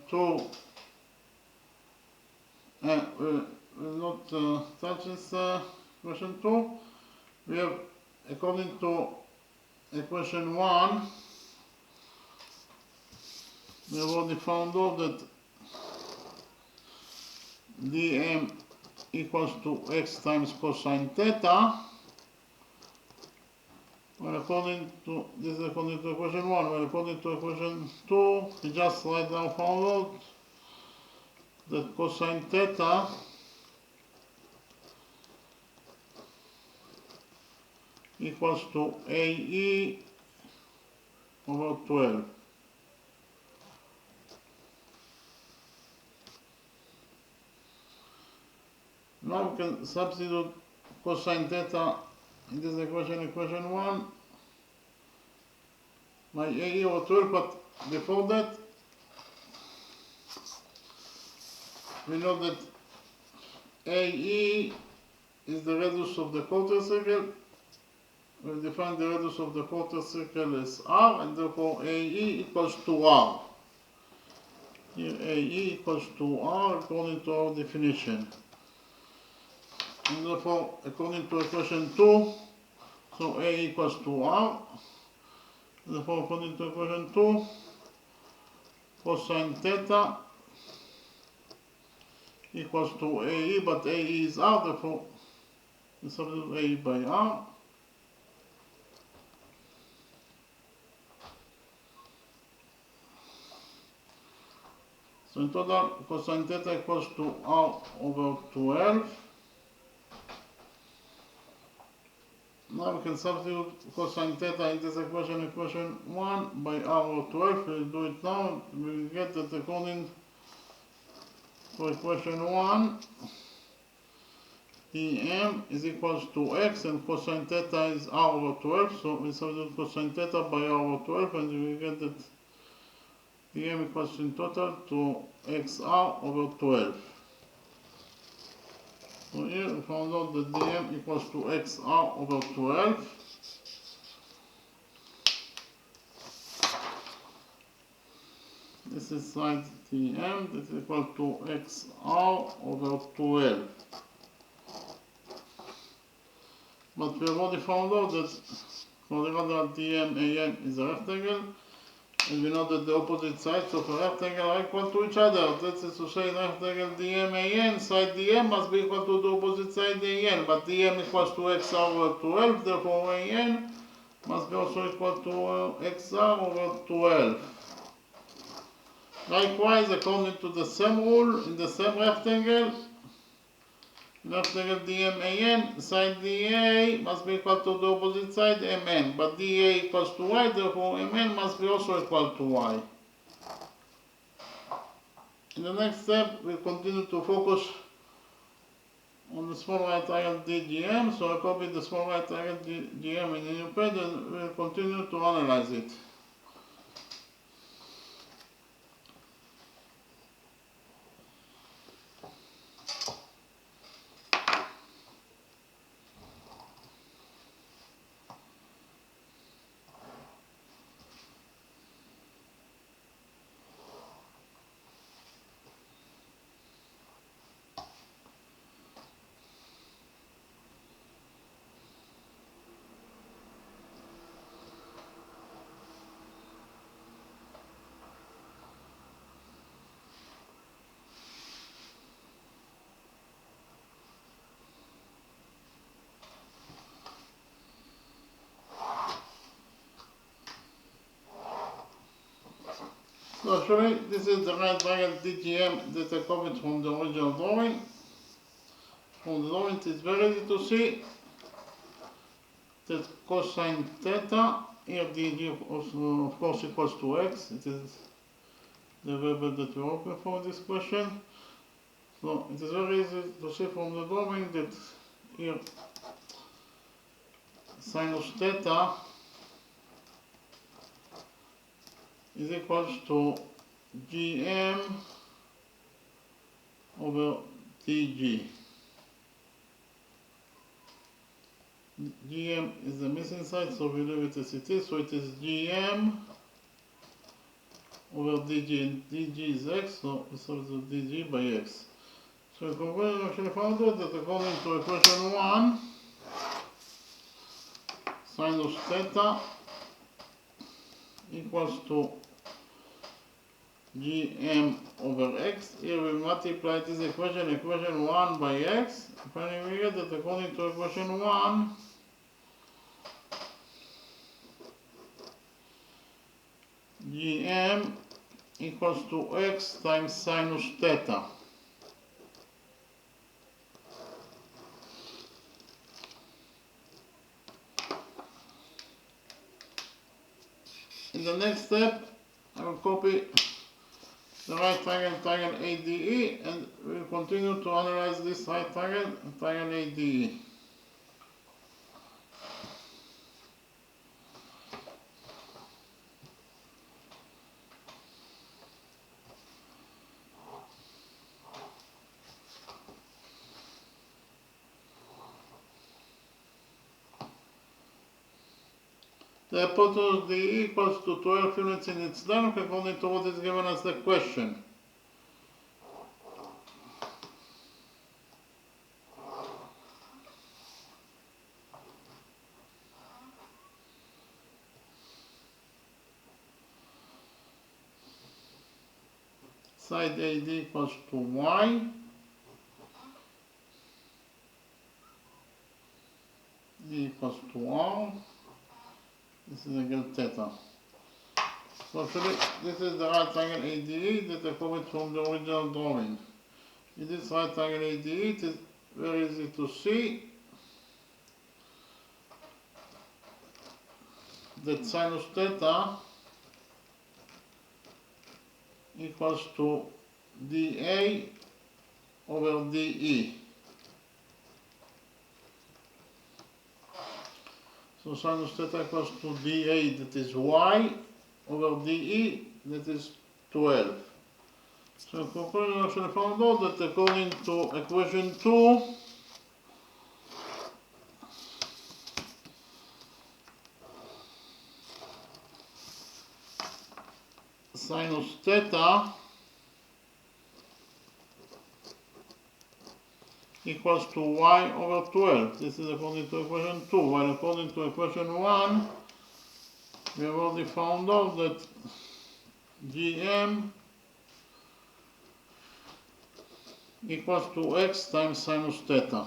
2. We'll not touch this equation 2. We have, according to equation 1, we have already found out that dm equals to x times cosine theta. Well, according to this is according to equation 1. Well, according to equation 2, we just right now found out that cosine theta equals to AE over 12. Now we can substitute cosine theta in this equation 1, by AE over 12, but before that, we know that AE is the radius of the quarter circle. We'll define the radius of the quarter circle as R, and therefore AE equals to R. Here AE equals to R according to our definition. And therefore, according to equation 2, so A equals to R. Therefore, according to equation 2, cosine theta equals to AE, but AE is R, therefore we substitute AE by R. So in total, cosine theta equals to r over 12. Now we can substitute cosine theta in this equation 1 by r over 12. We'll do it now. We'll get that according to equation 1, dm is equals to x and cosine theta is r over 12. So we substitute cosine theta by r over 12 and we get that dm equals in total to xr over 12. So here we found out that dm equals to xr over 12. This is side dm, that is equal to xr over 12. But we have already found out that quadrilateral dm an is a rectangle, and we know that the opposite sides of a rectangle are equal to each other. That is to say, rectangle dm an, side dm must be equal to the opposite side an, but dm equals to xr over 12, therefore an must be also equal to xr over 12. Likewise, according to the same rule, in the same rectangle dm an, side dA must be equal to the opposite side mn, but dA equals to y, therefore mn must be also equal to y. In the next step, we'll continue to focus on the small right triangle DGM, so I copy the small right triangle DGM in the new page and we'll continue to analyze it. So actually, this is the right triangle DGM that I copied from the original drawing. From the drawing, it is very easy to see that cosine theta, here dg of course equals to x. It is the variable that we are looking for in this question. So it is very easy to see from the drawing that here sinus theta is equals to gm over dg. Gm is the missing side, so we leave it as it is. So it is gm over dg, and dg is x, so we substitute dg by x. So we actually found out that according to equation 1, sinus theta equals to gm over x. Here we multiply this equation 1 by x. Finally we get that according to equation 1, gm equals to x times sinus theta. In the next step, I will copy the right triangle ADE, and we will continue to analyze this right triangle ADE. The hypotenuse DE equals to 12 units in its length according to what is given as the question. Side AD equals to y. D equals to r. This is again theta. So actually, this is the right angle ADE that I copied from the original drawing. In this right angle ADE, it is very easy to see that sinus theta equals to dA over dE. So sinus theta equals to dA, that is y, over dE, that is 12. So in conclusion, I actually found out that according to equation 2, sinus theta equals to y over 12. This is according to equation 2, while according to equation 1, we have already found out that gm equals to x times sinus theta.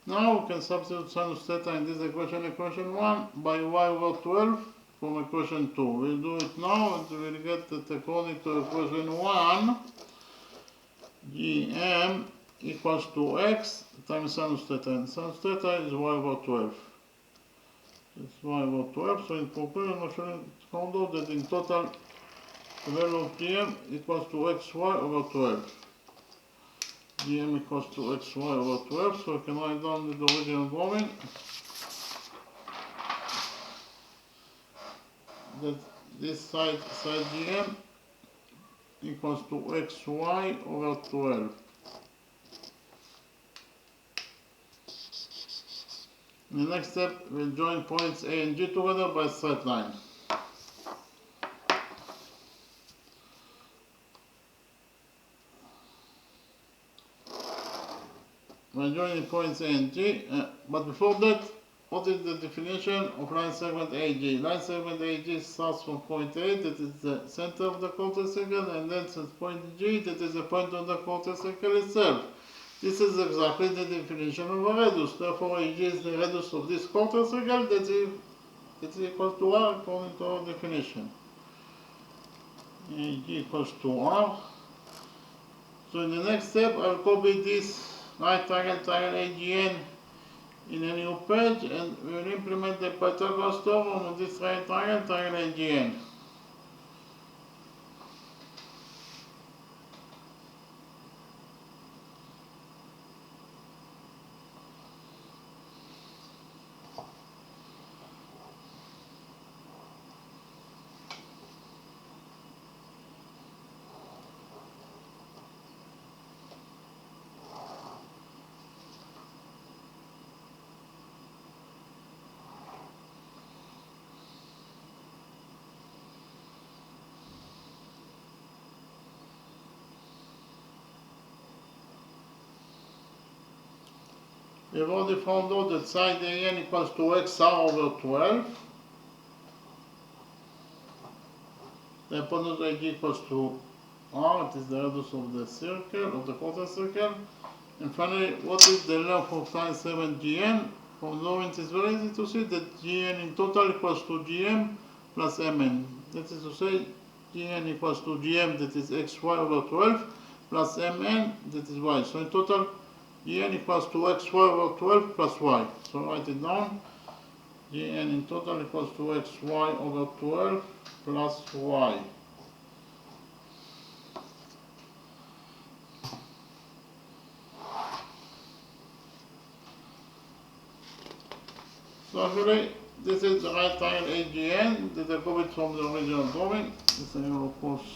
Now we can substitute sinus theta in this equation, equation 1, by y over 12 from equation 2. We'll do it now and we'll get that according to equation 1, gm equals to x times sinus theta, and sinus theta is y over 12. It's y over 12, so in conclusion, actually found out that in total the value of gm equals to xy over 12. gm equals to xy over 12, so I can write down the original drawing that this side gm equals to xy over 12. In the next step, we'll join points A and G together by a straight line. We're joining points A and G, but before that, what is the definition of line segment AG? Line segment AG starts from point A, that is the center of the quarter circle, and then to point G, that is the point of the quarter circle itself. This is exactly the definition of a radius. Therefore, AG is the radius of this quarter circle that is equal to R according to our definition. AG equals to R. So in the next step, I'll copy this right triangle AGN in a new page, and we will implement the Pythagoras theorem on this right triangle AGN. We have already found out that side AN equals to XR over 12. The hypotenuse AG equals to R, it is the radius of the circle, of the quarter circle. And finally, what is the length of line 7 GN? From drawing it is very easy to see that GN in total equals to GM plus MN. That is to say, GN equals to GM, that is XY over 12, plus MN, that is Y. So in total, Gn equals to xy over 12 plus y. So write it down. Gn in total equals to xy over 12 plus y. So actually, this is the right triangle AGN that I copied from the original drawing. This angle of course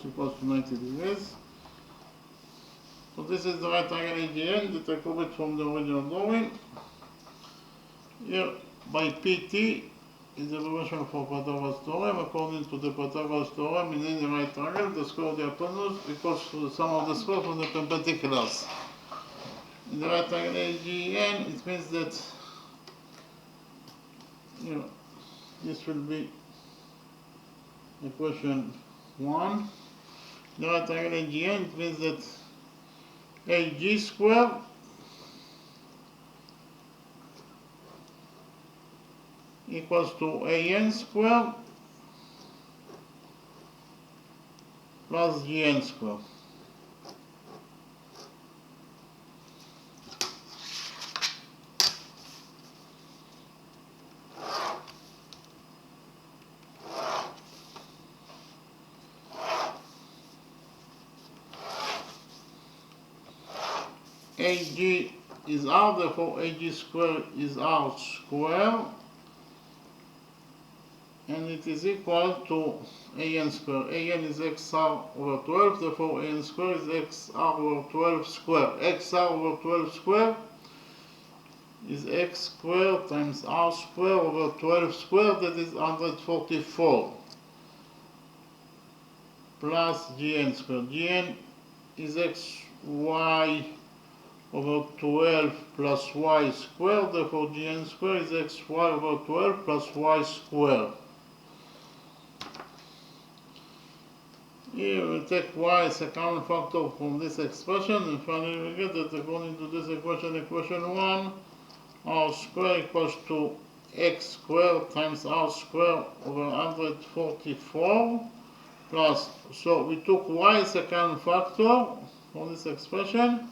equals to 90 degrees. So this is the right triangle AGN that I copied from the original drawing. Here, by PT is the equation for Pythagoras theorem. According to the Pythagoras theorem, in any right triangle, the square of the hypotenuse equals to the sum of the squares of the perpendiculars. In the right triangle AGN, it means that this will be equation 1. In the right triangle AGN, it means that AG squared equals to an squared plus gn squared. AG is R, therefore AG squared is R squared, and it is equal to AN squared. AN is XR over 12, therefore AN squared is XR over 12 squared. XR over 12 squared is X squared times R squared over 12 squared, that is 144, plus Gn squared. Gn is XY over 12 plus y squared, therefore gn squared is xy over 12 plus y squared. Here we take y as a common factor from this expression, and finally we get that according to this equation, equation 1, r squared equals to x squared times r squared over 144 plus, so we took y as a common factor from this expression.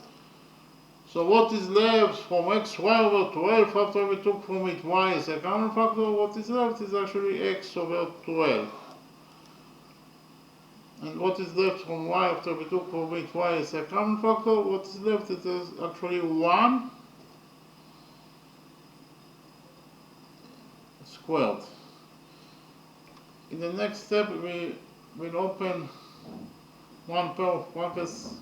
So what is left from xy over 12 after we took from it y as a common factor? What is left is actually x over 12. And what is left from y after we took from it y as a common factor? What is left is actually 1 squared. In the next step we will open one pair of brackets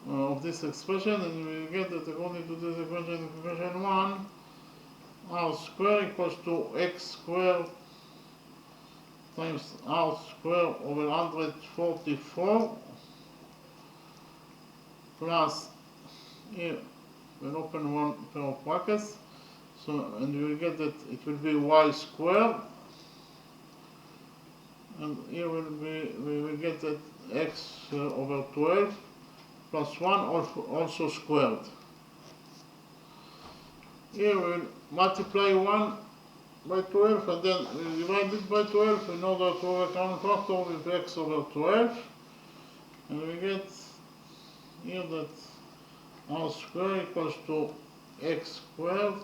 of this expression, and we get that according to this equation, equation 1, r squared equals to x squared times r squared over 144 plus, here we'll open one pair of brackets, so, and we will get that it will be y squared, and here we will get that x over 12 plus 1 also squared. Here we'll multiply 1 by 12 and then we divide it by 12 in order to have a common factor with x over 12, and we get here that r squared equals to x squared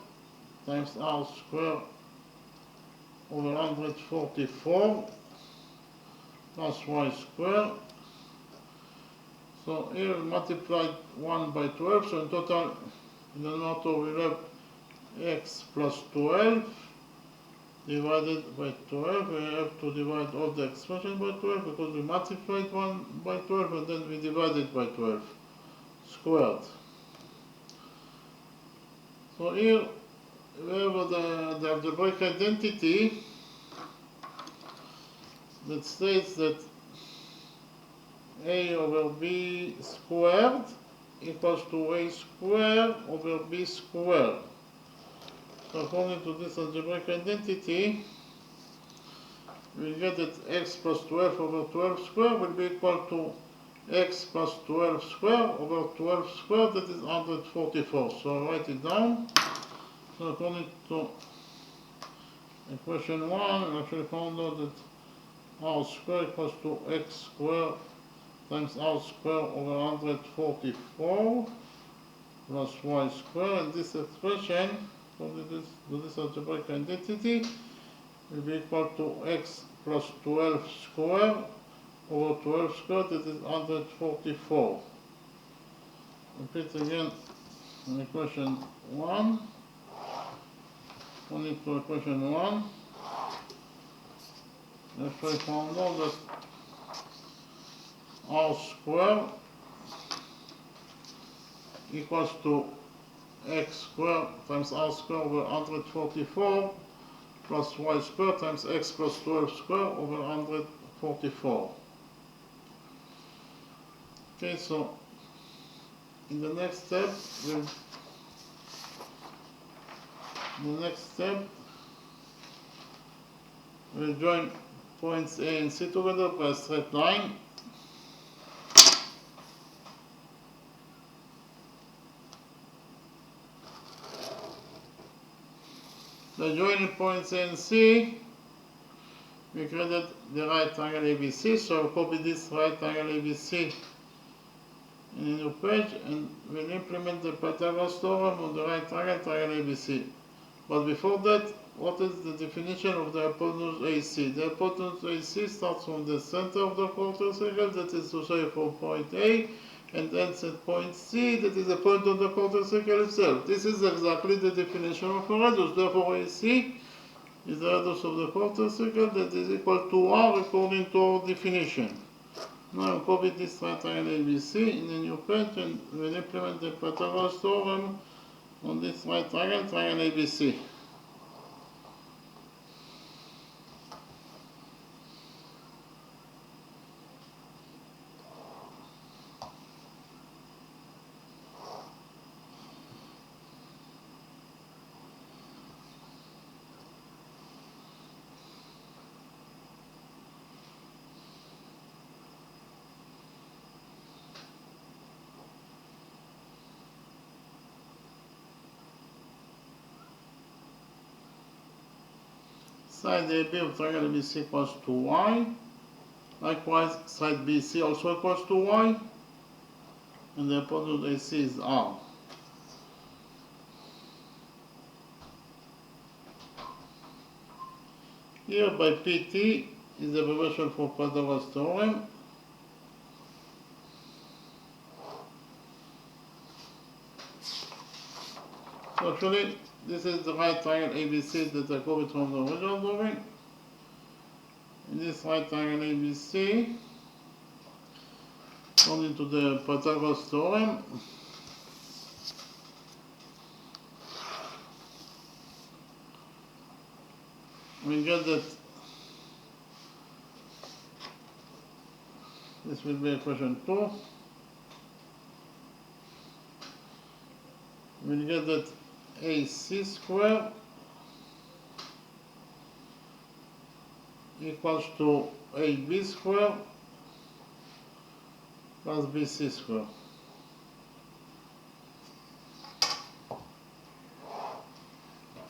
times r squared over 144 plus y squared. So here we multiplied 1 by 12, so in total in the numerator we have x plus 12 divided by 12. We have to divide all the expression by 12 because we multiplied 1 by 12 and then we divided by 12 squared. So here we have the algebraic identity that states that a over b squared equals to a squared over b squared. So according to this algebraic identity, we get that x plus 12 over 12 squared will be equal to x plus 12 squared over 12 squared, that is 144. So I'll write it down. So according to equation 1, we actually found out that r squared equals to x squared times r squared over 144 plus y squared, and this expression for this algebraic identity will be equal to x plus 12 squared over 12 squared, that is 144. Repeat again in equation 1. According to equation 1, if I found out that r squared equals to x squared times r squared over 144 plus y squared times x plus 12 squared over 144. Okay, so in the next step we'll join points A and C together by a straight line. The joining points A and C, we created the right triangle ABC, so copy this right triangle ABC in a new page and we'll implement the Pythagoras theorem on the right triangle, triangle ABC. But before that, what is the definition of the hypotenuse AC? The hypotenuse AC starts from the center of the quarter circle, that is to say from point A, and ends at point C, that is the point of the quarter circle itself. This is exactly the definition of a radius. Therefore, AC is the radius of the quarter circle that is equal to R according to our definition. Now copy this right triangle ABC in a new page and we'll implement the Pythagoras theorem on this right triangle, triangle ABC. Side AB of triangle ABC equals to y. Likewise, side BC also equals to y. And the hypotenuse AC is R. Here by PT is the abbreviation for Pythagoras theorem. So actually, this is the right triangle ABC that I copied from the original drawing. In this right triangle ABC, according to the Pythagoras theorem, we get that this will be equation 2. We'll get that AC squared equals to AB squared plus BC squared.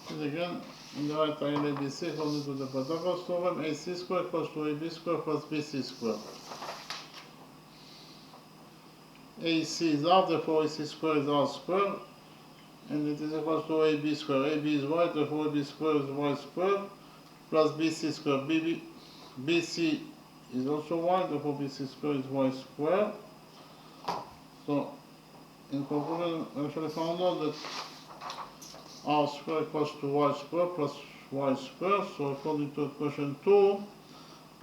And again, in the right triangle ABC, according to the Pythagoras theorem, AC squared equals to AB squared plus BC squared. AC is R, therefore AC squared is R squared, and it is equal to AB squared. AB is y, therefore AB squared is y squared, plus BC squared. BC is also y, therefore BC squared is y squared. So, in conclusion, we actually found out that R squared equals to y squared plus y squared. So, according to equation 2,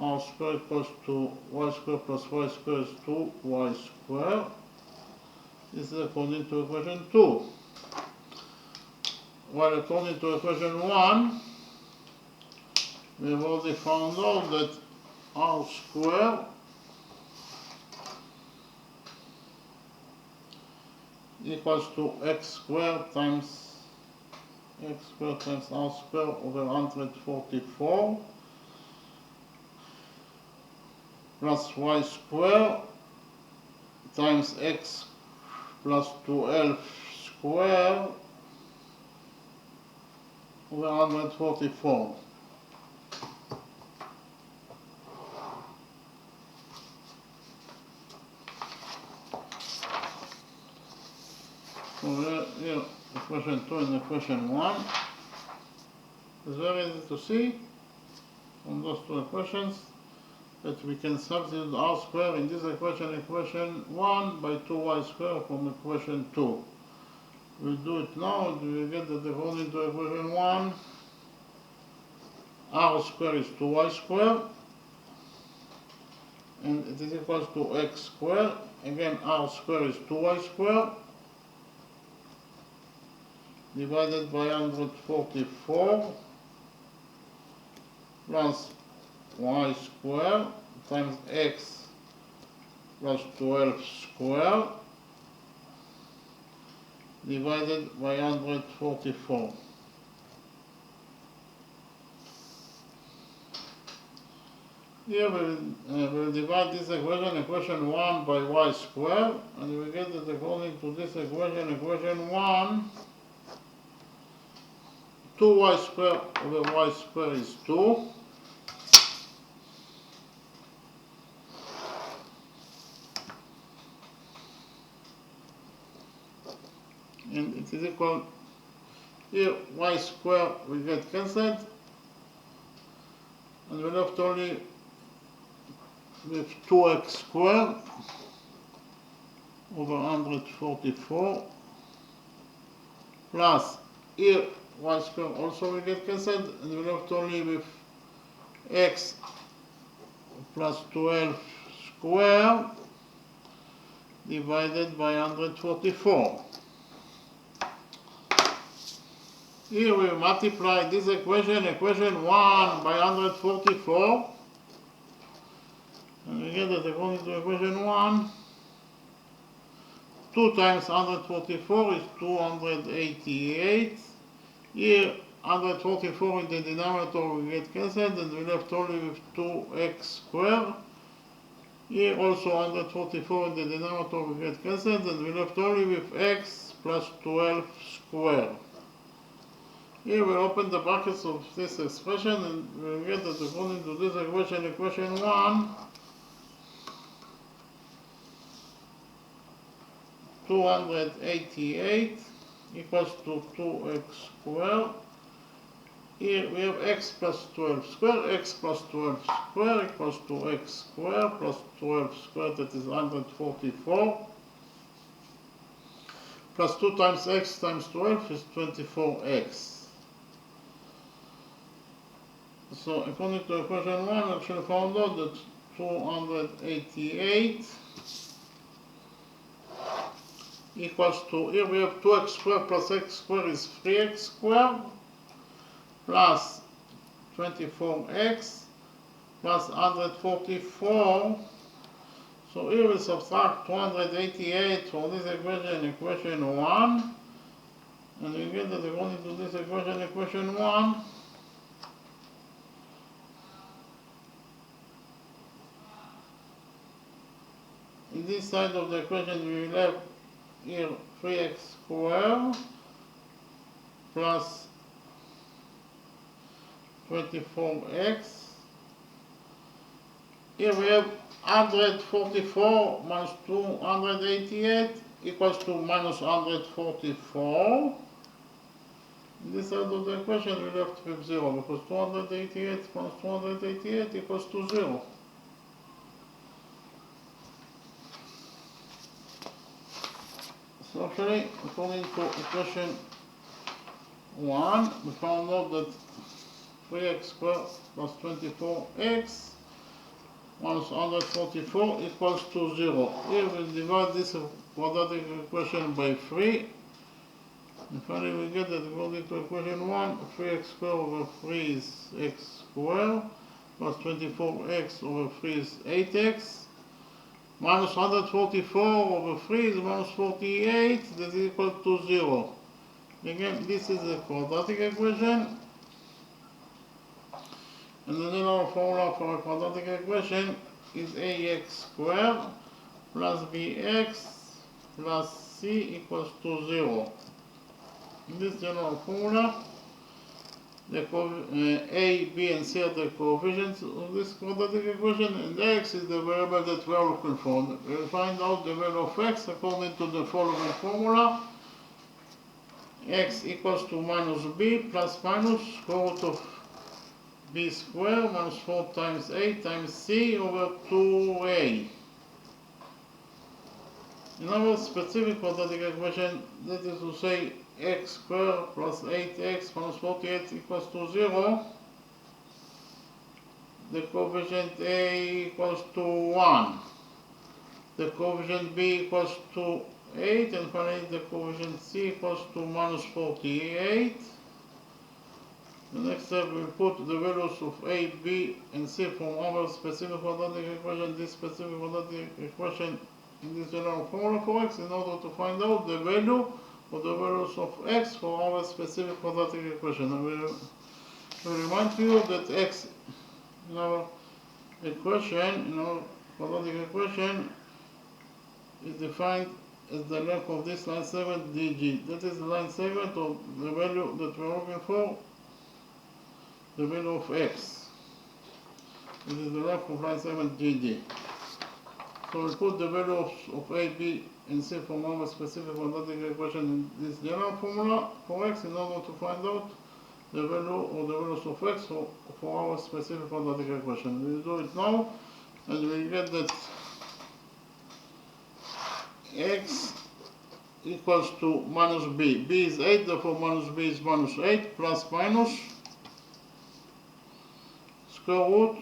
R squared equals to y squared plus y squared is 2y squared. This is according to equation 2. While according to equation 1, we have already found out that R squared equals to x squared times R squared over 144 plus y squared times x plus 12 squared over 144. So here, equation 2 and equation 1. It's very easy to see from those two equations that we can substitute R squared in this equation, equation 1, by 2y squared from equation 2. We'll do it now and we'll get that according to equation 1, R squared is 2y squared, and it is equal to x squared. Again, R squared is 2y squared, divided by 144, plus y squared times x plus 12 squared, divided by 144. Here we will divide this equation, equation 1, by y squared, and we get that according to this equation, equation 1 2y squared over y squared is 2. And it is equal, here y squared will get cancelled, and we're left only with 2x squared over 144 plus here y squared also will get cancelled, and we're left only with x plus 12 squared divided by 144. Here we multiply this equation 1 by 144, and we get that according to equation 1, 2 times 144 is 288. Here 144 in the denominator will get cancelled, and we left only with 2x squared. Here also 144 in the denominator will get cancelled, and we left only with x plus 12 squared. Here we open the brackets of this expression, and we get that according to this equation 1, 288 equals to 2x squared. Here we have x plus 12 squared. X plus 12 squared equals to x squared plus 12 squared, that is 144. Plus 2 times x times 12 is 24x. So according to equation 1, I actually found out that 288 equals to, here we have 2x squared plus x squared is 3x squared plus 24x plus 144. So here we subtract 288 from this equation 1, and we get that according to this equation 1, in this side of the equation we will have here 3x squared plus 24x. Here we have 144 minus 288 equals to minus 144. In this side of the equation we left with 0, because 288 minus 288 equals to 0. So actually, according to equation 1, we found out that 3x squared plus 24x minus 144 equals to 0. Here we divide this quadratic equation by 3. And finally we get that according to equation 1, 3x squared over 3 is x squared, plus 24x over 3 is 8x. Minus 144 over 3 is minus 48, that is equal to 0. Again, this is a quadratic equation. And the general formula for a quadratic equation is ax squared plus bx plus c equals to 0. In this general formula, the a, b, and c are the coefficients of this quadratic equation, and x is the variable that we are looking for. We will find out the value of x according to the following formula. X equals to minus b plus minus square root of b squared minus 4 times a times c over 2a. In our specific quadratic equation, that is to say x squared plus 8x minus 48 equals to 0, the coefficient a equals to 1, the coefficient b equals to 8, and finally the coefficient c equals to minus 48. The next step, we put the values of a, b, and c from our specific quadratic equation, this specific quadratic equation, in this general formula for x, in order to find out the value of the values of x for our specific quadratic equation. I will remind you that x in our equation, in our quadratic equation, is defined is the length of this line segment DG. That is the line segment of the value that we're looking for, the value of x. This is the length of line segment GD. So we put the value of A, B, and C from our specific quadratic equation in this general formula for x in order to find out the value or the values of x for our specific quadratic equation. We will do it now, and we get that x equals to minus b. B is 8, therefore minus b is minus 8, plus minus square root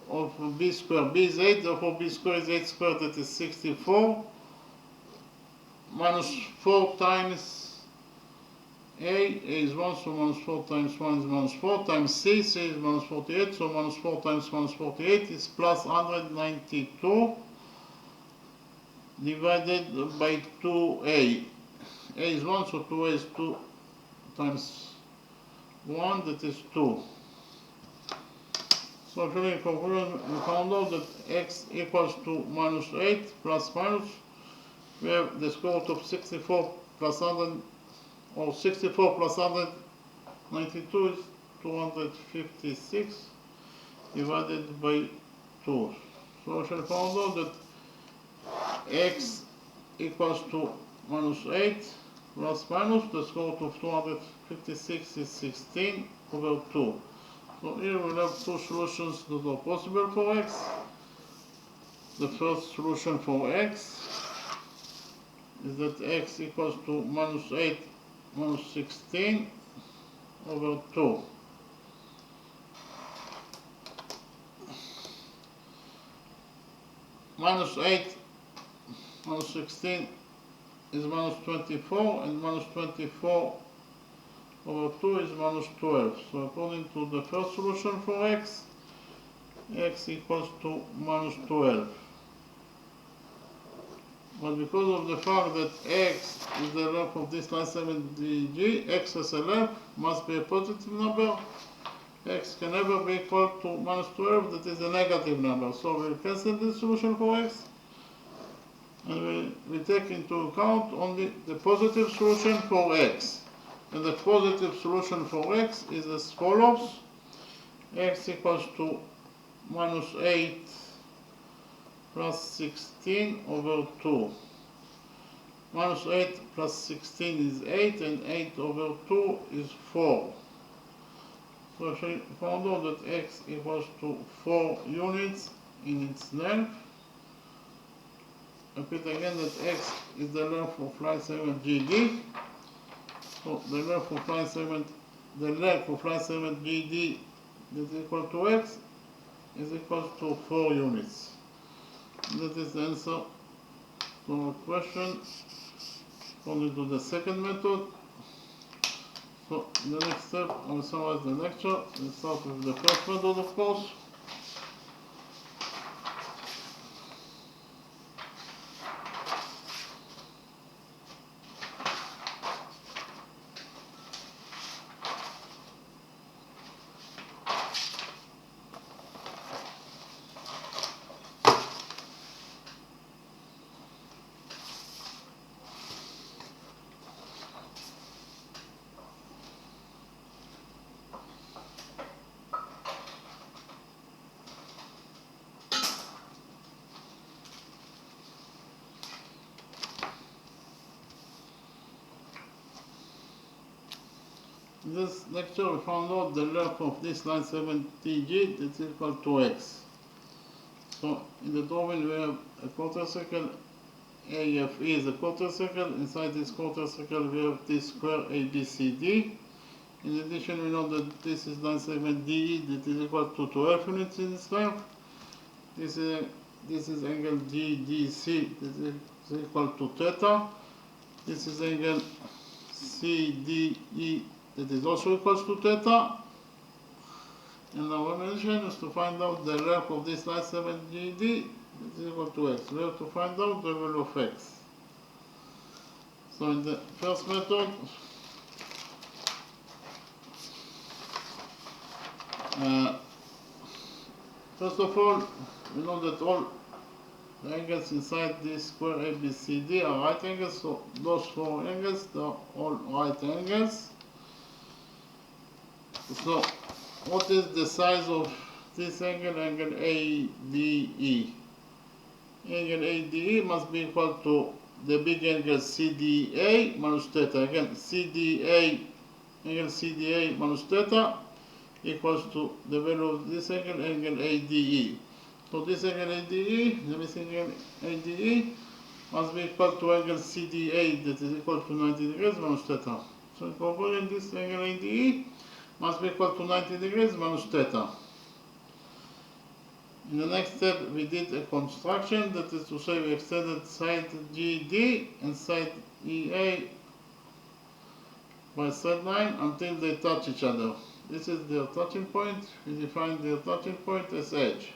of b squared. B is 8, therefore b squared is 8 squared, that is 64. Minus 4 times A is 1, so minus 4 times 1 is minus 4, times C is minus 48, so minus 4 times minus 48 is plus 192 divided by 2A. A is 1, so 2A is 2 times 1, that is 2. So actually in conclusion, we found out that x equals to minus 8 plus minus. We have the square root of 64 plus 100, or 64 plus 192 is 256 divided by 2. So actually found out that x equals to minus 8 plus minus, the square root of 256 is 16 over 2. So here we have two solutions that are possible for x. The first solution for x is that x equals to minus 8 minus 16 over 2. Minus 8 minus 16 is minus 24, and minus 24 over 2 is minus 12. So according to the first solution for x equals to minus 12. But because of the fact that x is the length of this line segment DG, x as a length must be a positive number. X can never be equal to minus 12, that is a negative number. So we'll cancel this solution for x, and we take into account only the positive solution for x. And the positive solution for x is as follows. X equals to minus 8 plus 16 over 2. Minus 8 plus 16 is 8, and 8 over 2 is 4. So we found out that x equals to 4 units in its length. Repeat again that x is the length of line segment GD. So the length of line segment GD is equal to x is equal to 4 units. That is the answer to our question according to the second method. So in the next step, I will summarize the lecture. We'll start with the first method, of course. In this lecture, we found out the length of this line segment TG is equal to x. So in the drawing, we have a quarter circle. AFE is a quarter circle. Inside this quarter circle, we have this square ABCD. In addition, we know that this is line segment DE that is equal to 12 units in its length. This is angle GDC that is equal to theta. This is angle CDE that is also equal to theta. And our mission is to find out the length of this line segment GD that is equal to x. We have to find out the value of x. So in the first method, first of all, we know that all the angles inside this square ABCD are right angles, so those four angles are all right angles. So what is the size of this angle? Angle ADE. Angle ADE must be equal to the big angle CDA minus theta. Again, CDA, angle CDA minus theta equals to the value of this angle, angle ADE. So this angle ADE, the missing angle ADE, must be equal to angle CDA, that is equal to 90 degrees minus theta. So in conclusion, this angle ADE must be equal to 90 degrees minus theta. In the next step, we did a construction, that is to say we extended side GD and side EA by side line until they touch each other. This is their touching point. We define their touching point as H.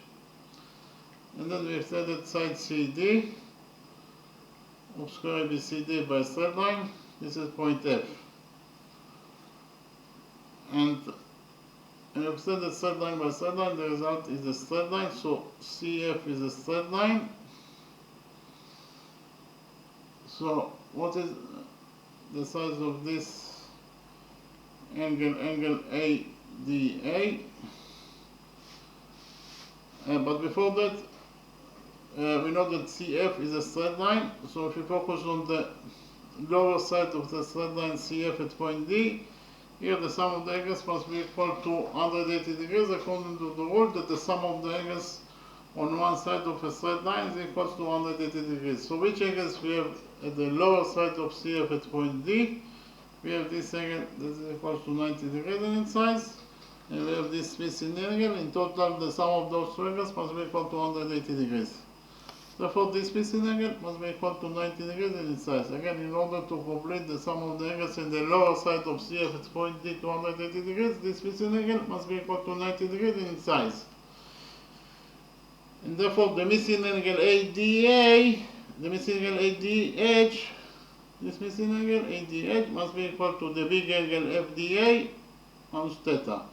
And then we extended side CD of square ABCD by side line. This is point F. And we extended side line by side line. The result is a straight line. So CF is a straight line. So what is the size of this angle? Angle ADA. But before that, we know that CF is a straight line, so if we focus on the lower side of the straight line CF at point D, here the sum of the angles must be equal to 180 degrees according to the rule that the sum of the angles on one side of a straight line is equal to 180 degrees. So which angles we have at the lower side of CF at point D? We have this angle that is equal to 90 degrees in its size, and we have this missing angle. In total, the sum of those two angles must be equal to 180 degrees. Therefore, this missing angle must be equal to 90 degrees in its size. Again, in order to complete the sum of the angles in the lower side of CF at point D to 180 degrees, this missing angle must be equal to 90 degrees in its size. And therefore, the missing angle ADA, the missing angle ADH, this missing angle ADH must be equal to the big angle FDA minus theta.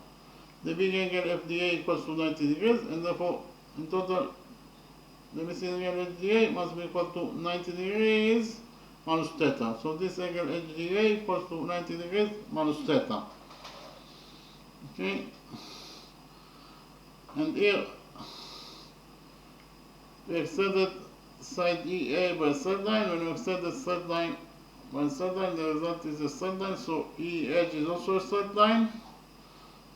The big angle FDA equals to 90 degrees, and therefore, in total, the missing angle HDA must be equal to 90 degrees minus theta. So this angle HDA equals to 90 degrees minus theta. Okay? And here, we extended side EA by side line. When we extend the side line by side line, the result is a straight line. So EH is also a straight line.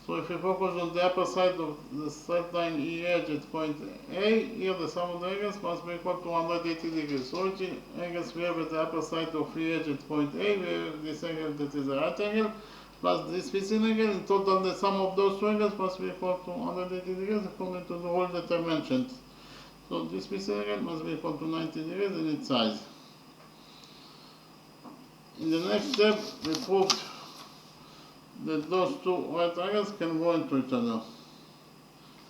So if we focus on the upper side of the straight line EH at point A, here the sum of the angles must be equal to 180 degrees. So which angles we have at the upper side of EH at point A? We have this angle that is a right angle, plus this missing angle. In total, the sum of those two angles must be equal to 180 degrees according to the rule that I mentioned. So this missing angle must be equal to 90 degrees in its size. In the next step, we proved that those two right angles can go into each other.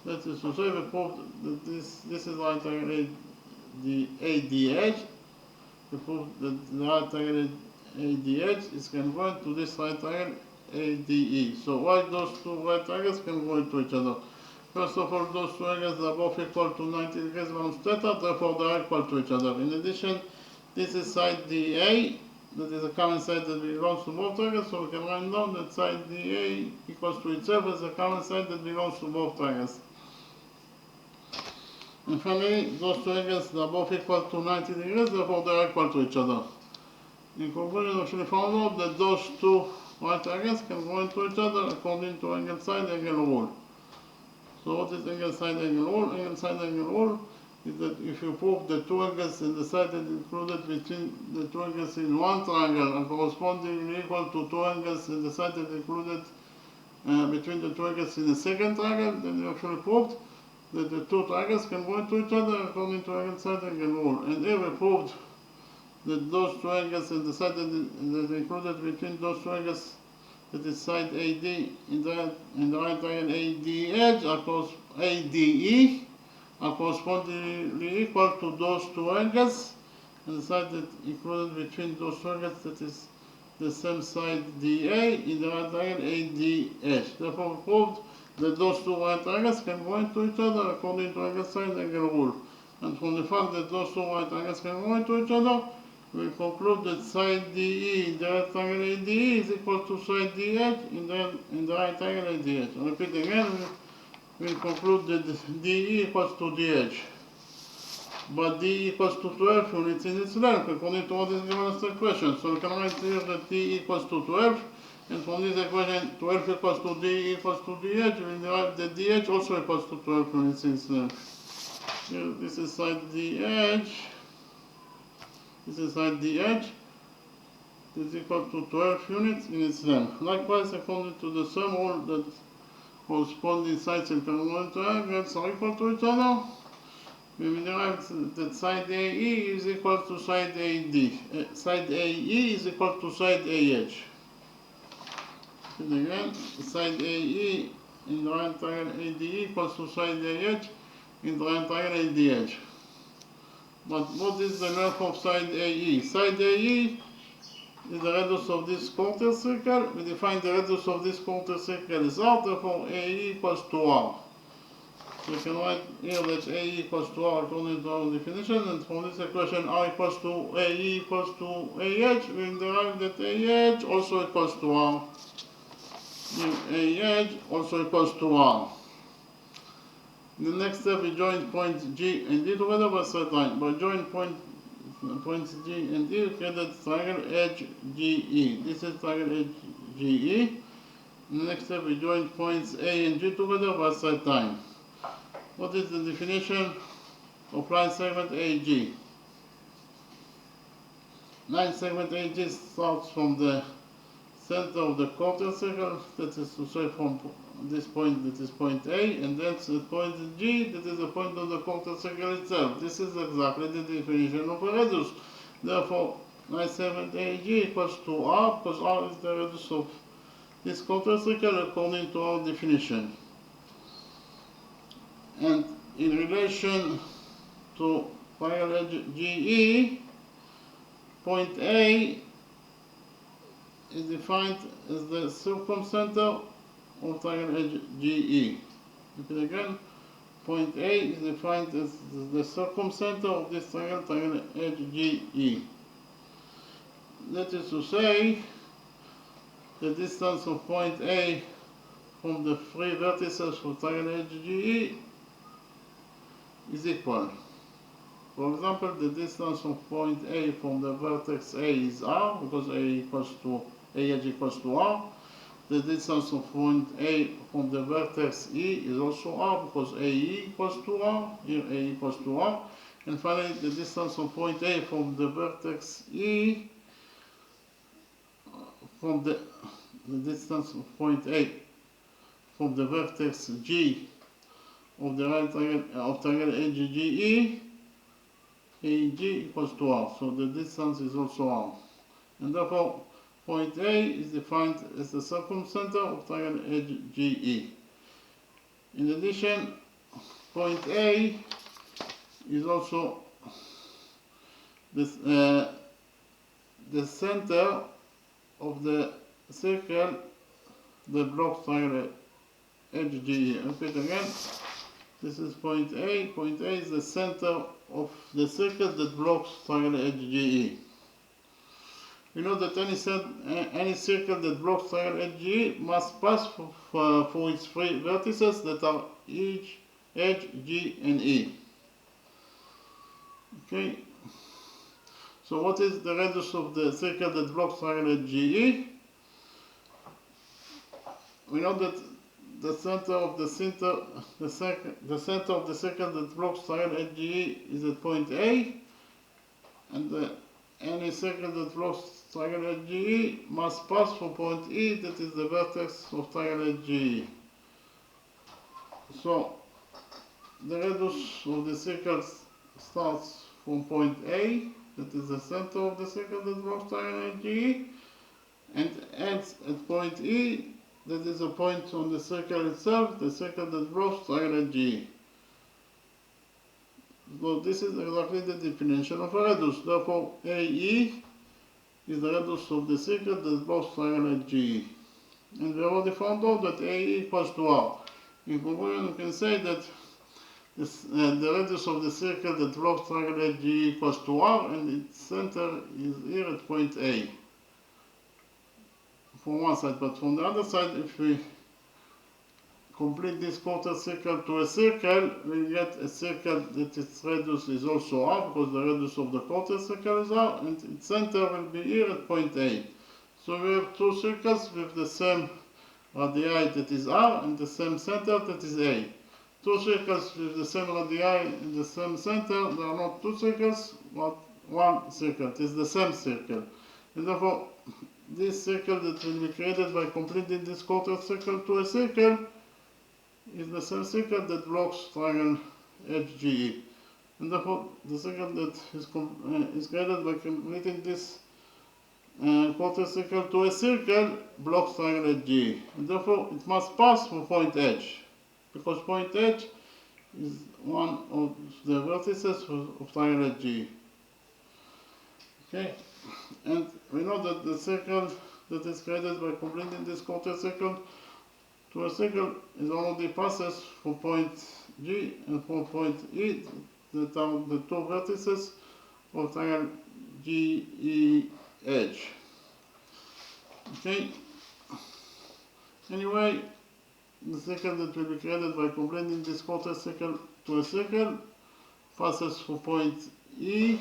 That is to say, we proved that this is right angle ADH. We proved that the right angle ADH is congruent to this right angle ADE. So why those two right angles can go into each other? First of all, those two angles are both equal to 90 degrees minus theta, therefore they are equal to each other. In addition, this is side DA. That is a common side that belongs to both triangles, so we can write down that side DA equals to itself as a common side that belongs to both triangles. And finally, those two angles are both equal to 90 degrees, therefore they are equal to each other. In conclusion, we should found out that those two right angles can go into each other according to angle side angle rule. So what is angle side angle rule? Angle side angle rule is that if you prove the two angles in the side that included between the two angles in one triangle are correspondingly equal to two angles in the side that included between the two angles in the second triangle, then you actually proved that the two triangles can go into each other according to angle side angle rule. And here we proved that those two angles in the side that included between those two angles, that is side AD in the right triangle ADH ADE are correspondingly equal to those two angles, and the side that included between those two angles, that is the same side DA in the right triangle ADH. Therefore, we proved that those two right angles can go into each other according to angle side angle rule. And from the fact that those two right angles can go into each other, we conclude that side DE in the rectangle ADE is equal to side DH in the right angle ADH. I repeat again, we conclude that DE equals to DH. But D equals to 12 units in its length, according to what is given us the equation. So we can write here that D equals to 12, and from this equation, 12 equals to D equals to DH, we derive that DH also equals to 12 units in its length. Here, this is side DH, this is side DH, this is equal to 12 units in its length. Likewise, according to the sum rule that corresponding sides in congruent triangles are equal to each other, we will derive that side AE is equal to side AD. Side AE is equal to side AH. And again, side AE in the right triangle ADE equals to side AH in the right triangle ADH. But what is the length of side AE? Side AE is the radius of this quarter circle. We define the radius of this quarter circle as R, therefore AE equals to R. We can write here that AE equals to R according to our definition, and from this equation R equals to AE equals to AH, we derive that AH also equals to R. AH also equals to R. In the next step, we join points G and D together by straight line. By joining points G and D, we create the triangle HGE. This is triangle HGE. In the next step, we join points A and G together by straight line. What is the definition of line segment AG? Line segment AG starts from the center of the quarter circle, that is to say from this point, that is point A, and that's the point G, that is the point of the quarter circle itself. This is exactly the definition of a radius. Therefore, line segment AG equals to R, because R is the radius of this quarter circle according to our definition. And in relation to triangle GE, point A is defined as the circumcenter of triangle GE. Repeat again, point A is defined as the circumcenter of this triangle GE. That is to say, the distance of point A from the three vertices of triangle GE is equal. For example, the distance of point A from the vertex A is R, because AH equals to R. The distance of point A from the vertex E is also R, because AE equals to R. Here A equals to R. And finally, the distance of point A from the vertex E, from the distance of point A from the vertex G of the right triangle AGE, AG equals to R. So the distance is also R. And therefore, point A is defined as the circumcenter of triangle AGE. In addition, point A is also this, the center of the circle that blocks triangle HGE. Repeat again. This is point A. Point A is the center of the circle that blocks triangle HGE. We know that any circle that blocks triangle HGE must pass for its three vertices that are H, G, and E. Okay. So what is the radius of the circle that blocks triangle HGE? We know that the center of the circle that blocks triangle HGE is at point A, and any circle that blocks triangle HGE must pass from point E, that is the vertex of triangle HGE. So the radius of the circle starts from point A, that is the center of the circle that blocks triangle HGE, and ends at point E, that is a point on the circle itself, the circle that blocks triangle G. So this is exactly the definition of a radius. Therefore, AE is the radius of the circle that blocks triangle G. And we already found out that AE equals to R. In conclusion, we can say that the radius of the circle that blocks triangle HGE equals to R, and its center is here at point A. From one side, but from the other side, if we complete this quarter circle to a circle, we get a circle that its radius is also R, because the radius of the quarter circle is R, and its center will be here at point A. So we have two circles with the same radii that is R and the same center that is A. Two circles with the same radii and the same center, they are not two circles, but one circle. It is the same circle. And therefore, this circle that will be created by completing this quarter circle to a circle is the same circle that blocks triangle HGE. And therefore, the circle that is created by completing this quarter circle to a circle blocks triangle HGE. And therefore, it must pass through point H, because point H is one of the vertices of triangle HGE. Okay, and we know that the circle that is created by completing this quarter circle to a circle is already passes from point G and from point E, that are the two vertices of triangle GEH. Okay, anyway, the circle that will be created by completing this quarter circle to a circle passes through point E,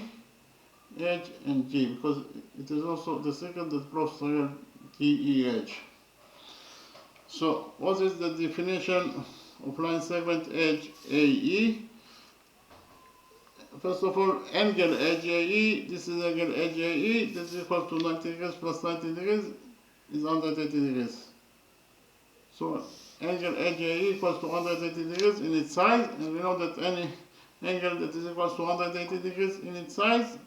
H, and G, because it is also the circle that blocks triangle GEH. So, what is the definition of line segment HAE? First of all, angle HAE, this is angle HAE, that is equal to 90 degrees plus 90 degrees is 180 degrees. So, angle HAE equals to 180 degrees in its size, and we know that any angle that is equal to 180 degrees in its size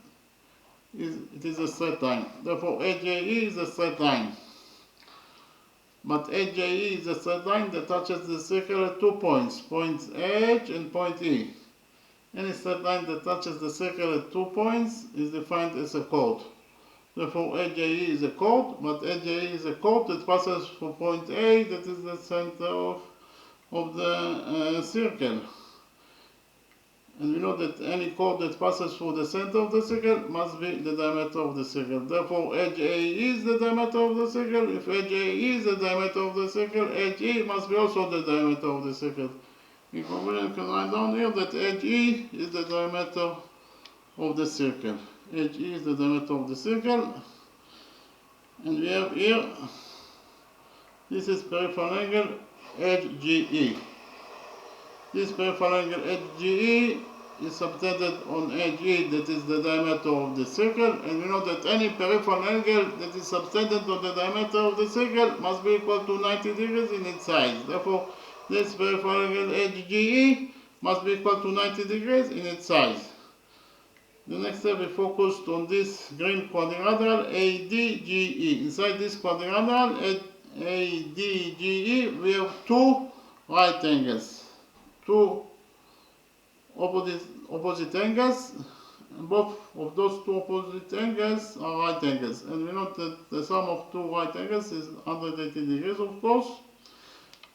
it is a straight line. Therefore, HAE is a straight line. But HAE is a straight line that touches the circle at 2 points, points H and point E. Any straight line that touches the circle at 2 points is defined as a chord. Therefore, HAE is a chord, but HAE is a chord that passes from point A, that is the center of the circle. And we know that any chord that passes through the center of the circle must be the diameter of the circle. Therefore, HAE is the diameter of the circle. If HAE is the diameter of the circle, HE must be also the diameter of the circle. In conclusion, we can write down here that HE is the diameter of the circle. HE is the diameter of the circle. And we have here, this is peripheral angle HGE. This peripheral angle HGE is subtended on HE, that is the diameter of the circle, and we know that any peripheral angle that is subtended on the diameter of the circle must be equal to 90 degrees in its size. Therefore, this peripheral angle HGE must be equal to 90 degrees in its size. The next step, we focused on this green quadrilateral ADGE. Inside this quadrilateral ADGE, we have two right angles. Two opposite angles, and both of those two opposite angles are right angles. And we know that the sum of two right angles is 180 degrees, of course.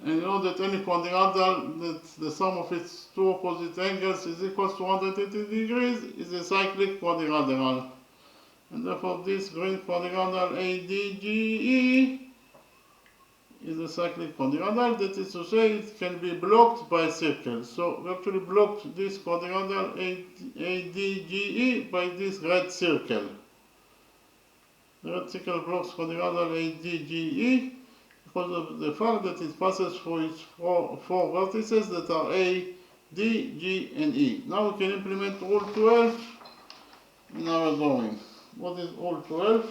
And we know that any quadrilateral that the sum of its two opposite angles is equal to 180 degrees is a cyclic quadrilateral. And therefore, this green quadrilateral ADGE is a cyclic quadrilateral, that is to say it can be blocked by a circle. So we actually blocked this quadrilateral ADGE by this red circle. The red circle blocks quadrilateral ADGE because of the fact that it passes through its four vertices that are A, D, G, and E. Now we can implement rule 12 in our drawing. What is rule 12?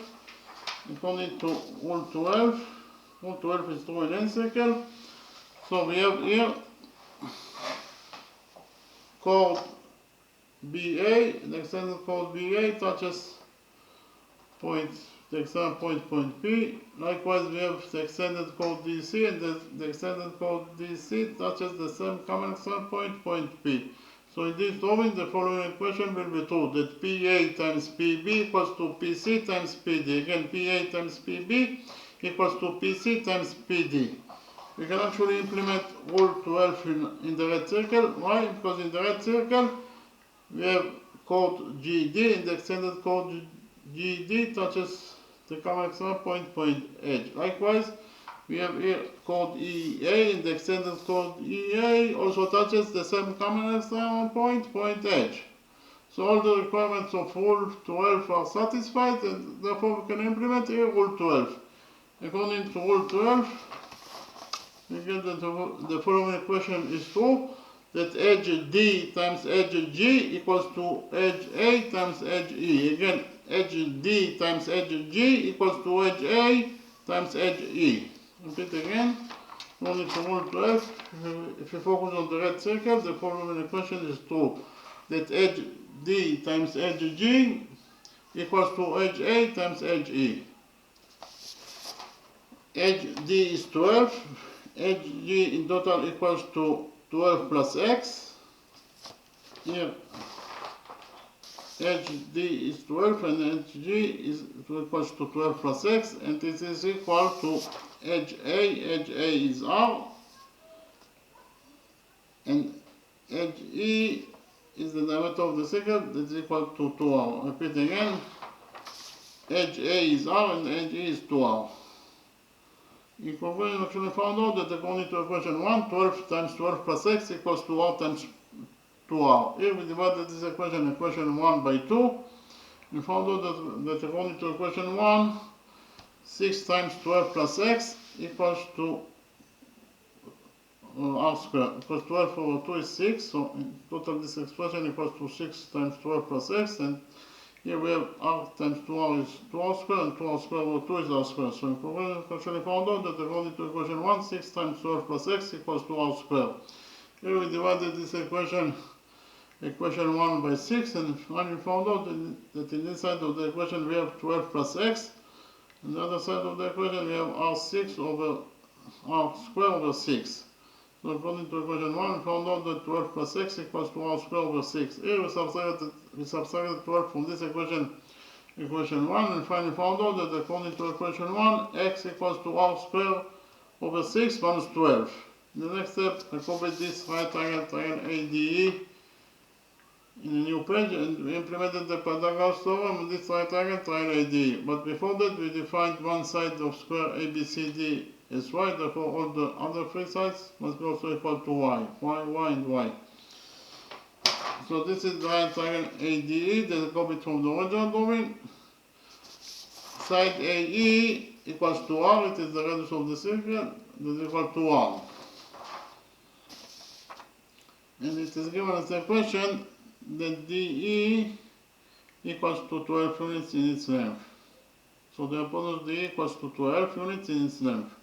According to rule 12, rule 12 is draw an N circle. So we have here chord BA, the extended chord BA touches the extended point P. Likewise, we have the extended chord DC, and the extended chord DC touches the same common extended point P. So in this drawing, the following equation will be true, that PA times PB equals to PC times PD. Again, PA times PB equals to PC times PD. we can actually implement rule 12 in the red circle. Why? Because in the red circle we have code GD, and the extended code GD touches the common external point edge. Likewise, we have here code EA, and the extended code EA also touches the same common external point edge. So all the requirements of rule 12 are satisfied, and therefore we can implement here rule 12. According to rule 12, we get that the following equation is true, that edge D times edge G equals to edge A times edge E. Again, edge D times edge G equals to edge A times edge E. Repeat again, according to rule 12, if you focus on the red circle, the following equation is true, that edge D times edge G equals to edge A times edge E. Edge D is 12, edge G in total equals to 12 plus x. Here, edge D is 12 and edge G is equals to 12 plus x, and it is equal to edge A. Edge A is R, and edge E is the diameter of the circle, that is equal to 2r. Repeat again, edge A is R and edge E is 2r. In conclusion, actually found out that according to equation 1, 12 times 12 plus x equals to r times 2r. Here we divided this equation 1 by 2. We found out that according to equation 1, 6 times 12 plus x equals to r squared, because 12 over 2 is 6, so in total this expression equals to 6 times 12 plus x, and here we have r times 2r is 2r squared, and 2r squared over 2 is r squared. So in conclusion, we actually found out that according to equation 1, 6 times 12 plus x equals to r squared. Here we divided this equation 1 by 6, and finally found out that in this side of the equation we have 12 plus x, and the other side of the equation we have r6 over r squared over 6. So according to equation 1, we found out that 12 plus x equals to r squared over 6. Here we subtracted 12 from this equation 1, and finally found out that according to equation 1, x equals to r squared over 6 minus 12. In the next step, I copied this right triangle ADE in a new page, and we implemented the Pythagoras theorem on this right triangle ADE. But before that, we defined one side of square ABCD is y, therefore all the other three sides must be also equal to y, and y. So this is the right triangle ADE that I copied from the original drawing. Side AE equals to r, it is the radius of the circle, that is equal to r. And it is given as a question that DE equals to 12 units in its length. So the hypotenuse DE equals to 12 units in its length.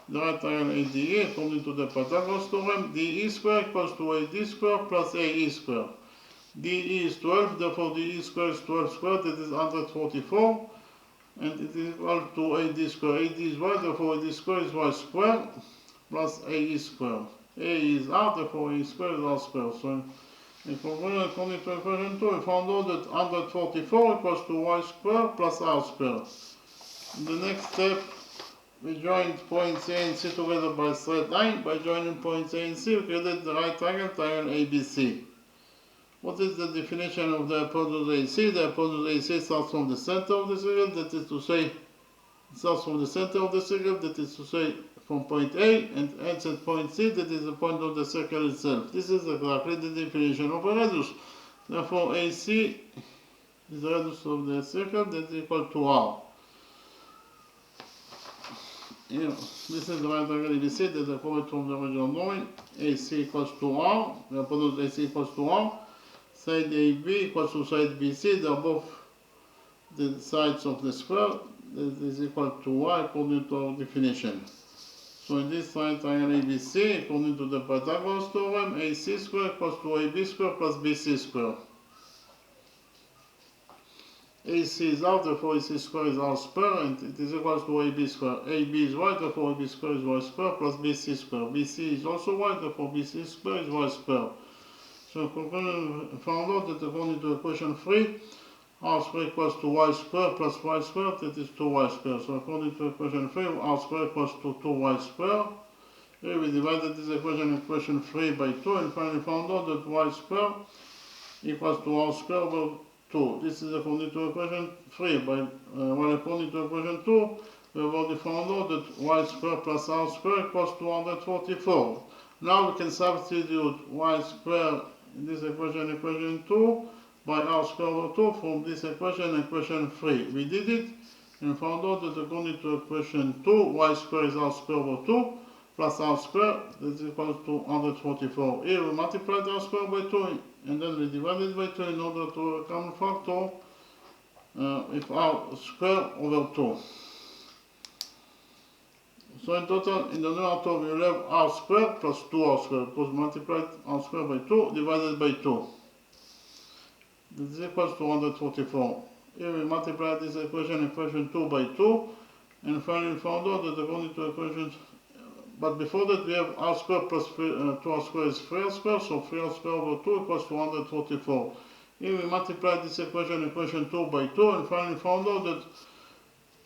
The right triangle ADE, according to the Pythagoras theorem, DE squared equals to AD squared plus AE squared. DE is 12, therefore DE squared is 12 squared, that is 144, and it is equal to AD squared. AD is y, therefore AD squared is y squared plus AE squared. AE is r, therefore AE squared is r squared. So in conclusion, according to equation 2, we found out that 144 equals to y squared plus r squared. In the next step, we joined points A and C together by a straight line. By joining points A and C, we created the right triangle ABC. What is the definition of the hypotenuse AC? The hypotenuse AC starts from the center of the circle, that is to say, from point A, and ends at point C, that is the point of the circle itself. This is exactly the definition of a radius. Therefore, AC is the radius of the circle, that is equal to r. Here, this is the right triangle ABC that I copied from the original drawing. AC equals to r, the hypotenuse AC equals to r. Side AB equals to side BC, they are both the sides of the square, that is equal to y according to our definition. So in this right triangle ABC, according to the Pythagoras theorem, AC squared equals to AB squared plus BC squared. AC is r, therefore AC squared is r squared, and it is equal to AB squared. AB is y, therefore AB squared is y squared plus BC squared. BC is also y, therefore BC squared is y squared. So in conclusion, we found out that according to equation 3, r squared equals to y squared plus y squared, that is 2y squared. So according to equation 3, r squared equals to 2y squared. Here we divided this equation, equation 3 by 2, and finally found out that y squared equals to r squared over 2. This is according to equation 3. While according to equation 2, we have already found out that y squared plus r squared equals 244. Now we can substitute y squared in this equation, equation 2, by r squared over 2 from this equation, equation 3. We did it and found out that according to equation 2, y squared is r squared over 2 plus r squared, that is equal to 144. Here we multiplied r squared by 2 and then we divided by 2 in order to a common factor with r squared over 2. So in total, in the numerator we will have r squared plus 2r squared, because we multiplied r squared by 2 divided by 2. This is equals to 144. Here we multiply this equation, equation 2 by 2, and finally found out that according to equation, but before that we have r squared plus 2r squared is 3r squared, so 3r squared over 2 equals to 144. Here we multiply this equation, equation 2 by 2, and finally found out that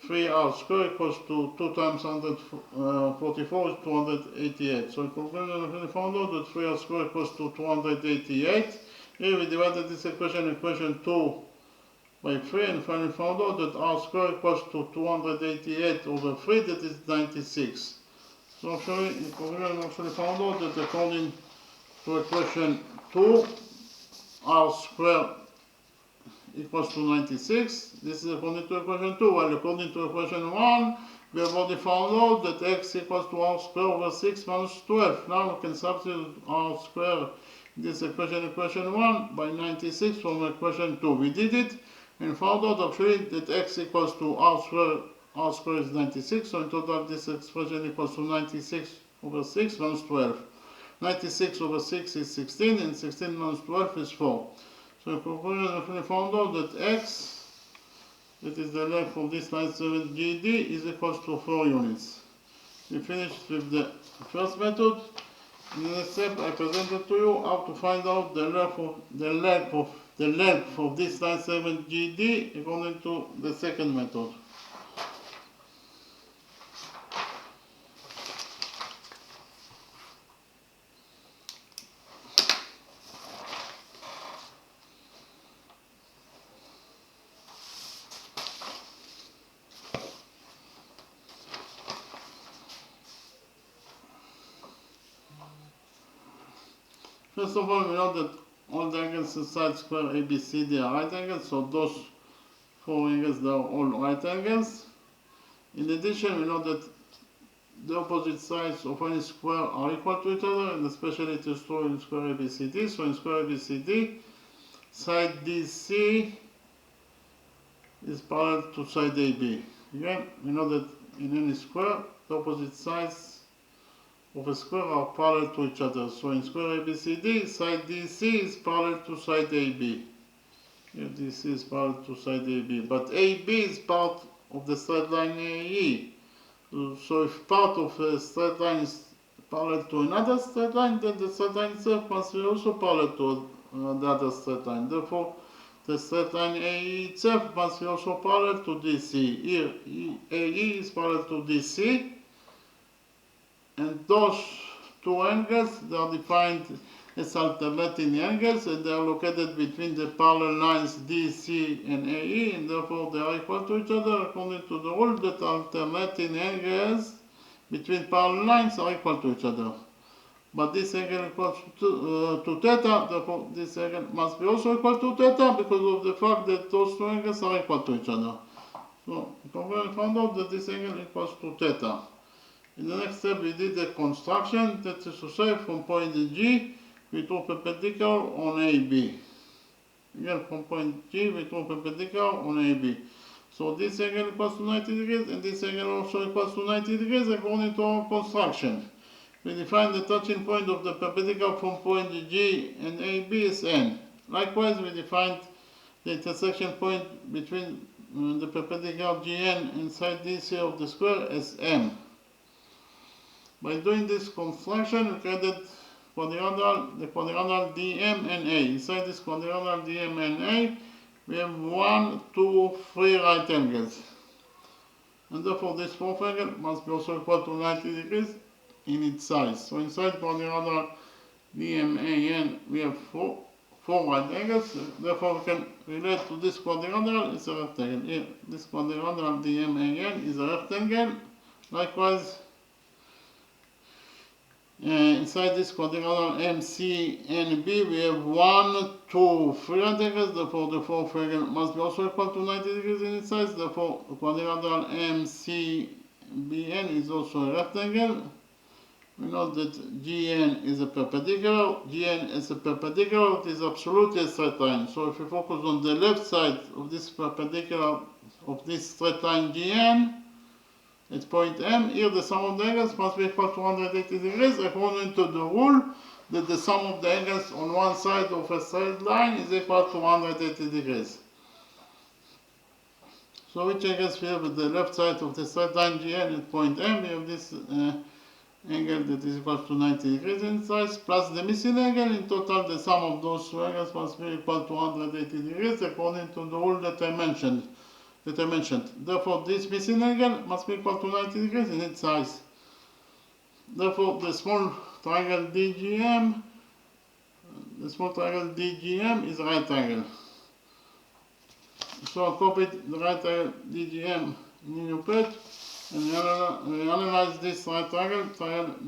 3r squared equals to 2 times 144 is 288. So in conclusion, we found out that 3r squared equals to 288. Here we divided this equation, equation 2 by 3, and finally found out that r squared equals to 288 over 3, that is 96. So actually, in conclusion, we actually found out that according to equation 2, r squared equals to 96. This is according to equation 2, while according to equation 1, we have already found out that x equals to r squared over 6 minus 12. Now we can substitute r squared in this equation, equation 1, by 96 from equation 2. We did it and found out actually that x equals to r squared is 96, so in total this expression equals to 96 over 6 minus 12. 96 over 6 is 16, and 16 minus 12 is 4. So in conclusion, we found out that x, that is the length of this line 7GD, is equals to 4 units. We finished with the first method. In the next step, I presented to you how to find out the length of this line 7GD according to the second method. First of all, we know that all the angles inside square ABCD are right angles, so those 4 angles, they are all right angles. In addition, we know that the opposite sides of any square are equal to each other, and especially it is true in square ABCD. So in square ABCD, side DC is parallel to side AB. Again, we know that in any square, the opposite sides of a square are parallel to each other. So in square ABCD, side DC is parallel to side AB. Here DC is parallel to side AB. But AB is part of the straight line AE. So if part of a straight line is parallel to another straight line, then the straight line itself must be also parallel to the other straight line. Therefore, the straight line AE itself must be also parallel to DC. Here, AE is parallel to DC. And those two angles, they are defined as alternating angles, and they are located between the parallel lines DC and AE, and therefore they are equal to each other according to the rule that alternating angles between parallel lines are equal to each other. But this angle equals to theta, therefore this angle must be also equal to theta because of the fact that those two angles are equal to each other. So we found out that this angle equals to theta. In the next step, we did the construction, that is to say, from point G, we drew perpendicular on AB. Again, from point G, we drew perpendicular on AB. So this angle equals to 90 degrees, and this angle also equals to 90 degrees according to our construction. We define the touching point of the perpendicular from point G and AB as N. Likewise, we defined the intersection point between the perpendicular GN and side DC of the square as M. By doing this construction, we created the quadrilateral DM and A. Inside this quadrilateral DM and A, we have 1, 2, 3 right angles. And therefore this fourth angle must be also equal to 90 degrees in its size. So inside quadrilateral DMAN we have four right angles, therefore we can relate to this quadrilateral, it's a rectangle. Here, this quadrilateral DMAN is a rectangle. Likewise, inside this quadrilateral MCNB we have 1, 2, 3 right angles, therefore the fourth angle must be also equal to 90 degrees in its size, therefore quadrilateral MCBN is also a rectangle. We know that GN is a perpendicular. GN is a perpendicular, it is absolutely a straight line. So if we focus on the left side of this perpendicular, of this straight line GN, at point M, here the sum of the angles must be equal to 180 degrees according to the rule that the sum of the angles on one side of a straight line is equal to 180 degrees. So which angles we have at the left side of the straight line GN at point M? We have this angle that is equal to 90 degrees in size plus the missing angle. In total the sum of those two angles must be equal to 180 degrees according to the rule that I mentioned. Therefore this missing angle must be equal to 90 degrees in its size. Therefore the small triangle DGM is a right angle. So I'll copy the right angle DGM in the new page. And we analyze this right triangle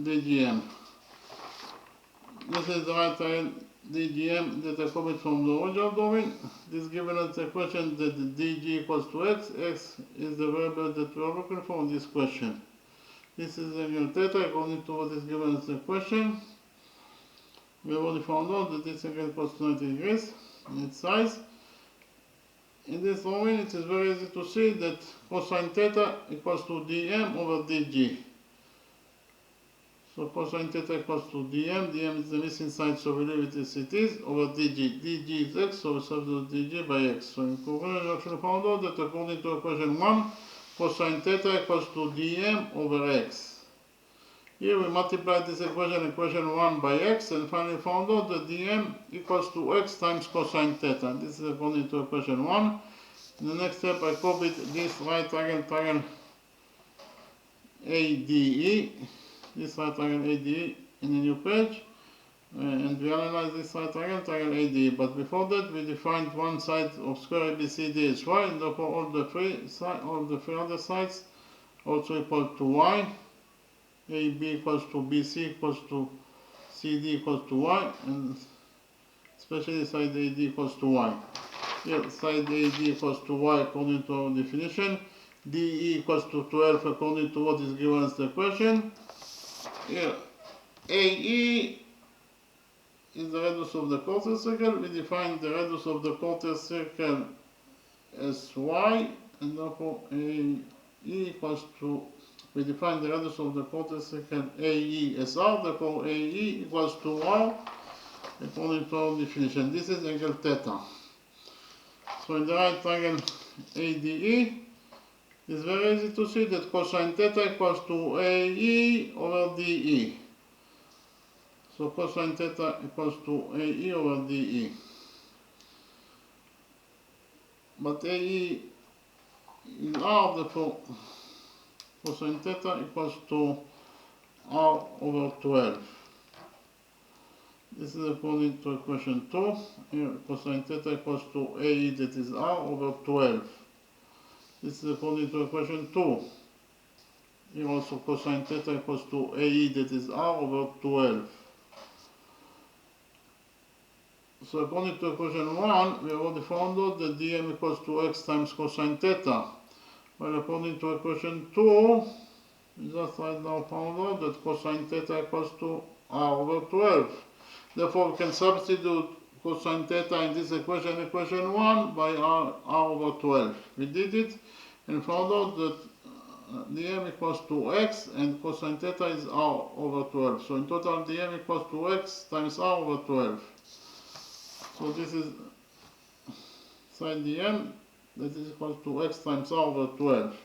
DGM. This is the right triangle DGM that I copied from the original drawing. This given us the question that the DG equals to x. X is the variable that we are looking for in this question. This is angle theta according to what is given us the question. We have already found out that this angle equals to 90 degrees in its size. In this drawing, it is very easy to see that cosine theta equals to dm over dg. So cosine theta equals to dm. Dm is the missing sign, so we leave it as it is, over dg. dg is x, so we substitute dg by x. So in conclusion, we actually found out that according to equation 1, cosine theta equals to dm over x. Here we multiply this equation 1 by x, and finally found out that dm equals to x times cosine theta. This is according to equation 1. In the next step, I copied this right triangle ADE, in a new page, and we analyze this right triangle ADE. But before that, we defined one side of square ABCD as y, and therefore all the three other sides also equal to y. AB equals to BC equals to CD equals to y, and especially side AD equals to y. Here side AD equals to y according to our definition. DE equals to 12 according to what is given as the question. Here AE is the radius of the quarter circle. We define the radius of the quarter circle as y, and therefore AE equals to, we define the radius of the quarter circle AE as r, therefore AE equals to r according to our definition. This is angle theta. So in the right triangle ADE, it's very easy to see that cosine theta equals to AE over DE. So cosine theta equals to AE over DE. But AE is r, therefore cosine theta equals to r over 12. This is according to equation 2. Here cosine theta equals to AE, that is r over 12. This is according to equation 2. Here also cosine theta equals to AE, that is r over 12. So according to equation 1, we already found out that dm equals to x times cosine theta. Well, according to equation 2, we just right now found out that cosine theta equals to r over 12. Therefore, we can substitute cosine theta in this equation 1, by r over 12. We did it and found out that dm equals to x and cosine theta is r over 12. So in total, dm equals to x times r over 12. So this is sine dm, that is equal to x times r over 12.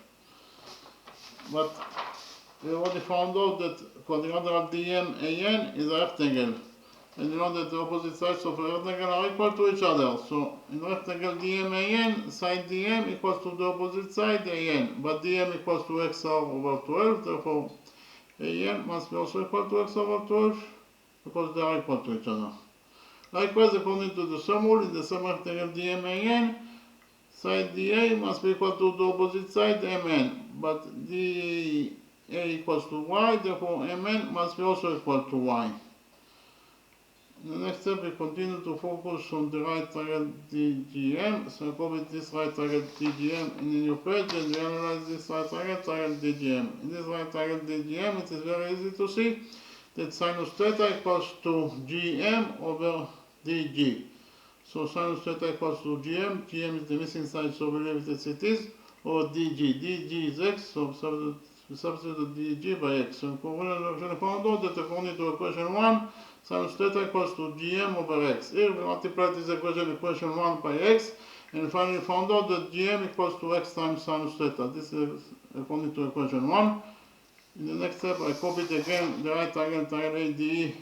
But we already found out that quadrilateral DMAN is a rectangle. And you know that the opposite sides of a rectangle are equal to each other. So in rectangle DMAN, side DM equals to the opposite side AN. But DM equals to XR over 12, therefore an must be also equal to x over 12 because they are equal to each other. Likewise, according to the sum rule, in the sum rectangle dm an, side dA must be equal to the opposite side mn, but dA equals to y, therefore mn must be also equal to y. In the next step, we continue to focus on the right triangle DGM. So I copy this right triangle DGM in a new page and we analyze this right triangle DGM. In this right triangle DGM, it is very easy to see that sinus theta equals to GM over DG. So sinus theta equals to GM. GM is the missing side, so we leave it as it is, or DG. DG is x, so we substitute DG by x. So we found out that according to equation 1, sinus theta equals to GM over x. Here we multiply this equation 1 by x, and finally found out that GM equals to x times sinus theta. This is according to equation 1. In the next step, I copied again the right triangle ADE in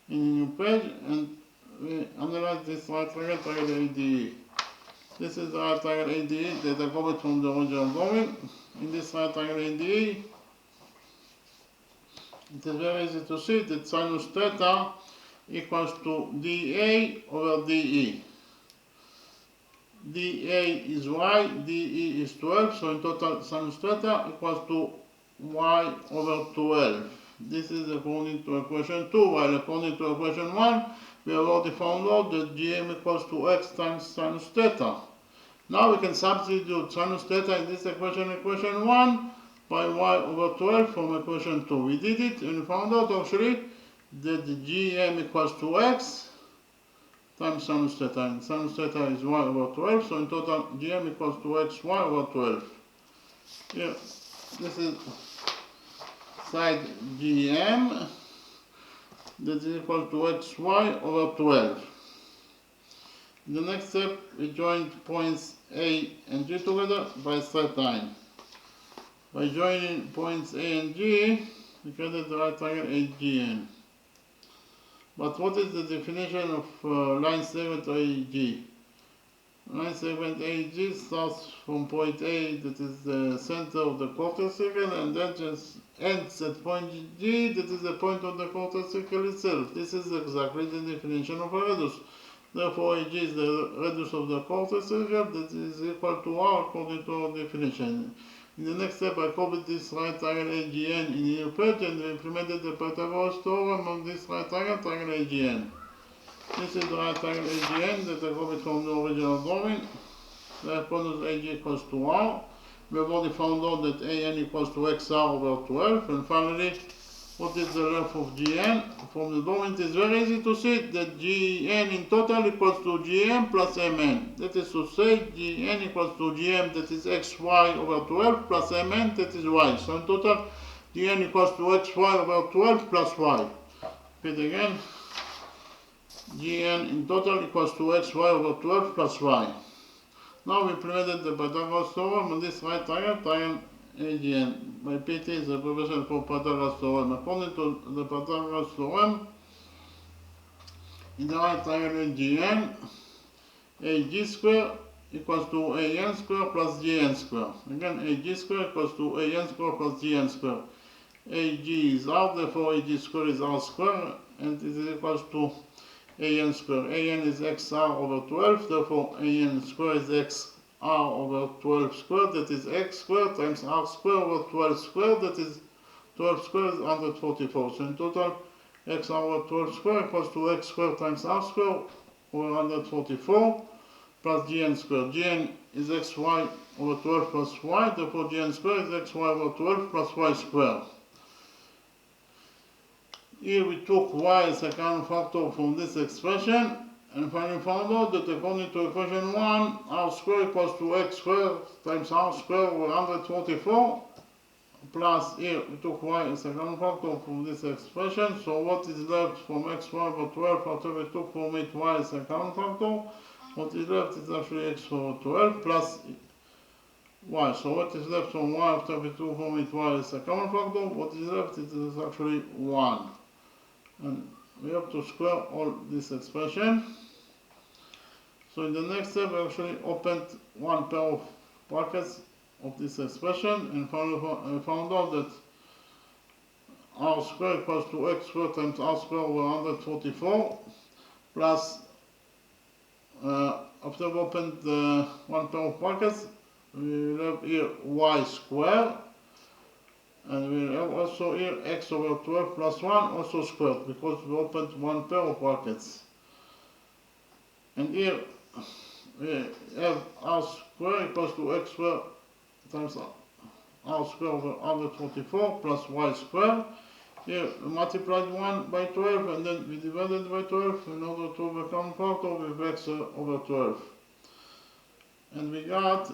a new page, and we analyze this right triangle ADE. This is the right triangle ADE that I copied from the original drawing. In this right triangle ADE, it is very easy to see that sinus theta equals to dA over dE. dA is y, dE is 12, so in total sinus theta equals to y over 12. This is according to equation 2, while according to equation 1, we have already found out that GM equals to x times sinus theta. Now we can substitute sinus theta in this equation 1, by y over 12 from equation 2. We did it and we found out actually that the GM equals to x times sinus theta. And sinus theta is y over 12, so in total GM equals to x y over 12. Here, this is side GM that is equal to xy over 12. In the next step, we join points A and G together by a straight line. By joining points A and G, we created the right triangle AGN. But what is the definition of line segment AG? Line segment AG starts from point A, that is the center of the quarter circle, and then just ends at point G, that is the point of the quarter circle itself. This is exactly the definition of a radius. Therefore, AG is the radius of the quarter circle that is equal to R according to our definition. In the next step, I copied this right triangle AGN in a new page and implemented the Pythagoras theorem on this right triangle AGN. This is the right triangle AGN that I copied from the original drawing. The hypotenuse AG equals to R. We have already found out that AN equals to XR over 12. And finally, what is the length of GN? From the drawing, it is very easy to see that GN in total equals to GM plus MN. That is to say, GN equals to GM, that is XY over 12, plus MN, that is Y. So in total, GN equals to XY over 12 plus Y. Repeat again. GN in total equals to XY over 12 plus Y. Now we implemented the Pythagoras theorem on this right triangle AGN. My PT is the abbreviation for Pythagoras theorem. According to the Pythagoras theorem, in the right triangle AGN, AG square equals to AN square plus GN square. Again, AG square equals to AN square plus GN square. AG is R, therefore AG square is R square, and it is equals to AN square. AN is XR over 12, therefore AN square is XR over 12 squared, that is x squared times r squared over 12 squared, that is 12 squared is 144. So in total, x over 12 squared equals to x squared times r squared over 144 plus gn squared. Gn is xy over 12 plus y, therefore gn squared is xy over 12 plus y squared. Here we took y as a common factor from this expression, and finally found out that according to equation 1, r squared equals to x squared times r squared over 144, plus here we took y as a common factor from this expression. So what is left from xy over 12 after we took from it y as a common factor? What is left is actually x over 12 plus y. So what is left from y after we took from it y as a common factor? What is left is actually 1. And we have to square all this expression. So in the next step, we actually opened one pair of brackets of this expression and found out that r squared equals to x squared times r squared over 144 plus, after we opened one pair of brackets, we will have here y squared, and we have also here x over 12 plus 1 also squared, because we opened one pair of brackets. And here we have r squared equals to x squared times r squared over 144 plus y squared. Here we multiplied 1 by 12 and then we divided by 12 in order to become part of with x over 12. And we got,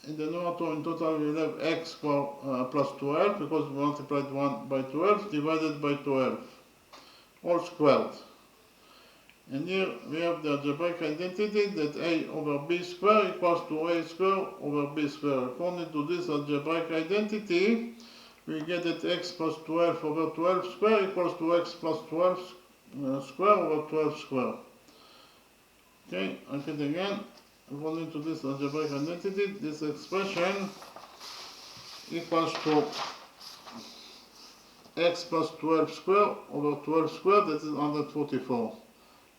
in the numerator in total we have x squared plus 12, because we multiplied 1 by 12 divided by 12, all squared. And here we have the algebraic identity that a over b squared equals to a squared over b squared. According to this algebraic identity, we get that x plus 12 over 12 squared equals to x plus 12 squared over 12 squared. Okay, I repeat again. According to this algebraic identity, this expression equals to x plus 12 squared over 12 squared, that is 144,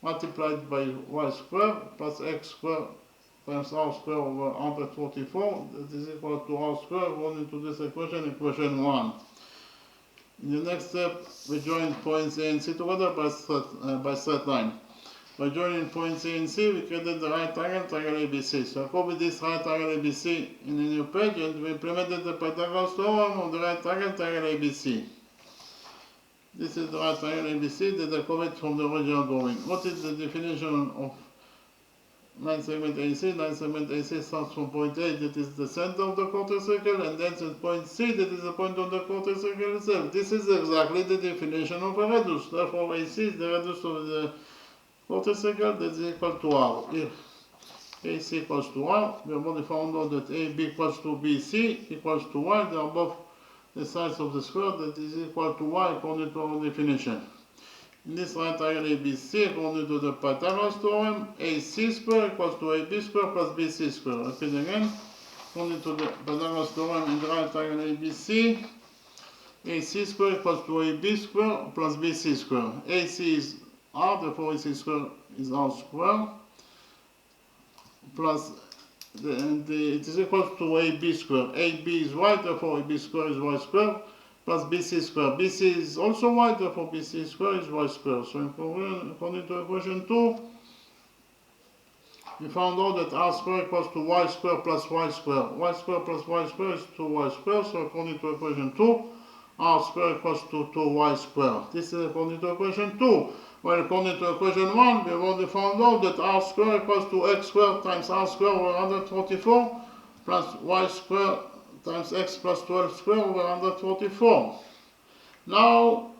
multiplied by y squared plus x squared times r squared over 144, that is equal to r squared according to this equation, equation 1. In the next step, we join points A and C together by straight line. By joining points A and C, we created the right triangle, triangle ABC. So I copied this right triangle ABC in a new page and we implemented the Pythagoras theorem on the right triangle, triangle ABC. This is the right triangle ABC that I copied from the original drawing. What is the definition of line segment AC? Line segment AC starts from point A, that is the center of the quarter circle, and then to point C, that is the point on the quarter circle itself. This is exactly the definition of a radius. Therefore, AC is the radius of the quarter circle, that is equal to R. If AC equals to R, we have already found out that AB equals to BC equals to Y. They are both the sides of the square, that is equal to Y according to our definition. In this right triangle ABC, according to the Pythagoras theorem, AC squared equals to AB squared plus BC squared. Repeat again. According to the Pythagoras theorem in the right triangle ABC, AC squared equals to AB squared plus BC squared. AC is R, therefore AC squared is R squared, plus it is equal to AB squared. AB is Y, therefore AB squared is Y squared, plus BC squared. BC is also Y, therefore BC squared is Y squared. So according to equation 2, we found out that R squared equals to Y squared plus Y squared. Y squared plus Y squared is 2Y squared, so according to equation 2, R squared equals to 2Y squared. This is according to equation 2. Well, according to equation 1, we have already found out that R squared equals to x squared times R squared over 144 plus Y squared times x plus 12 squared over 144. Now,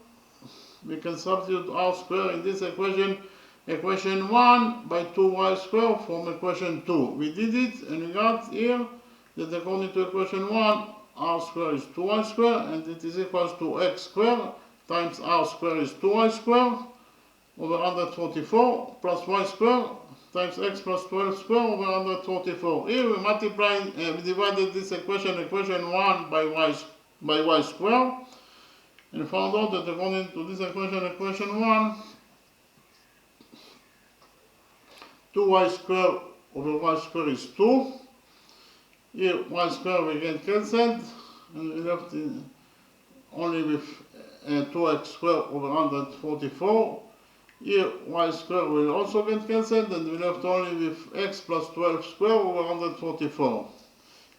we can substitute R squared in this equation, equation 1 by 2Y squared from equation 2. We did it and we got here that according to equation 1, R squared is 2Y squared and it is equals to x squared times R squared is 2Y squared over 144 plus y squared times x plus 12 squared over 144. Here we multiplied, we divided this equation, equation 1 by y squared, and found out that according to this equation, equation 1, 2y squared over y squared is 2. Here y squared will get cancelled, and we left only with 2x squared over 144. Here y squared will also get cancelled and we left only with x plus 12 squared over 144.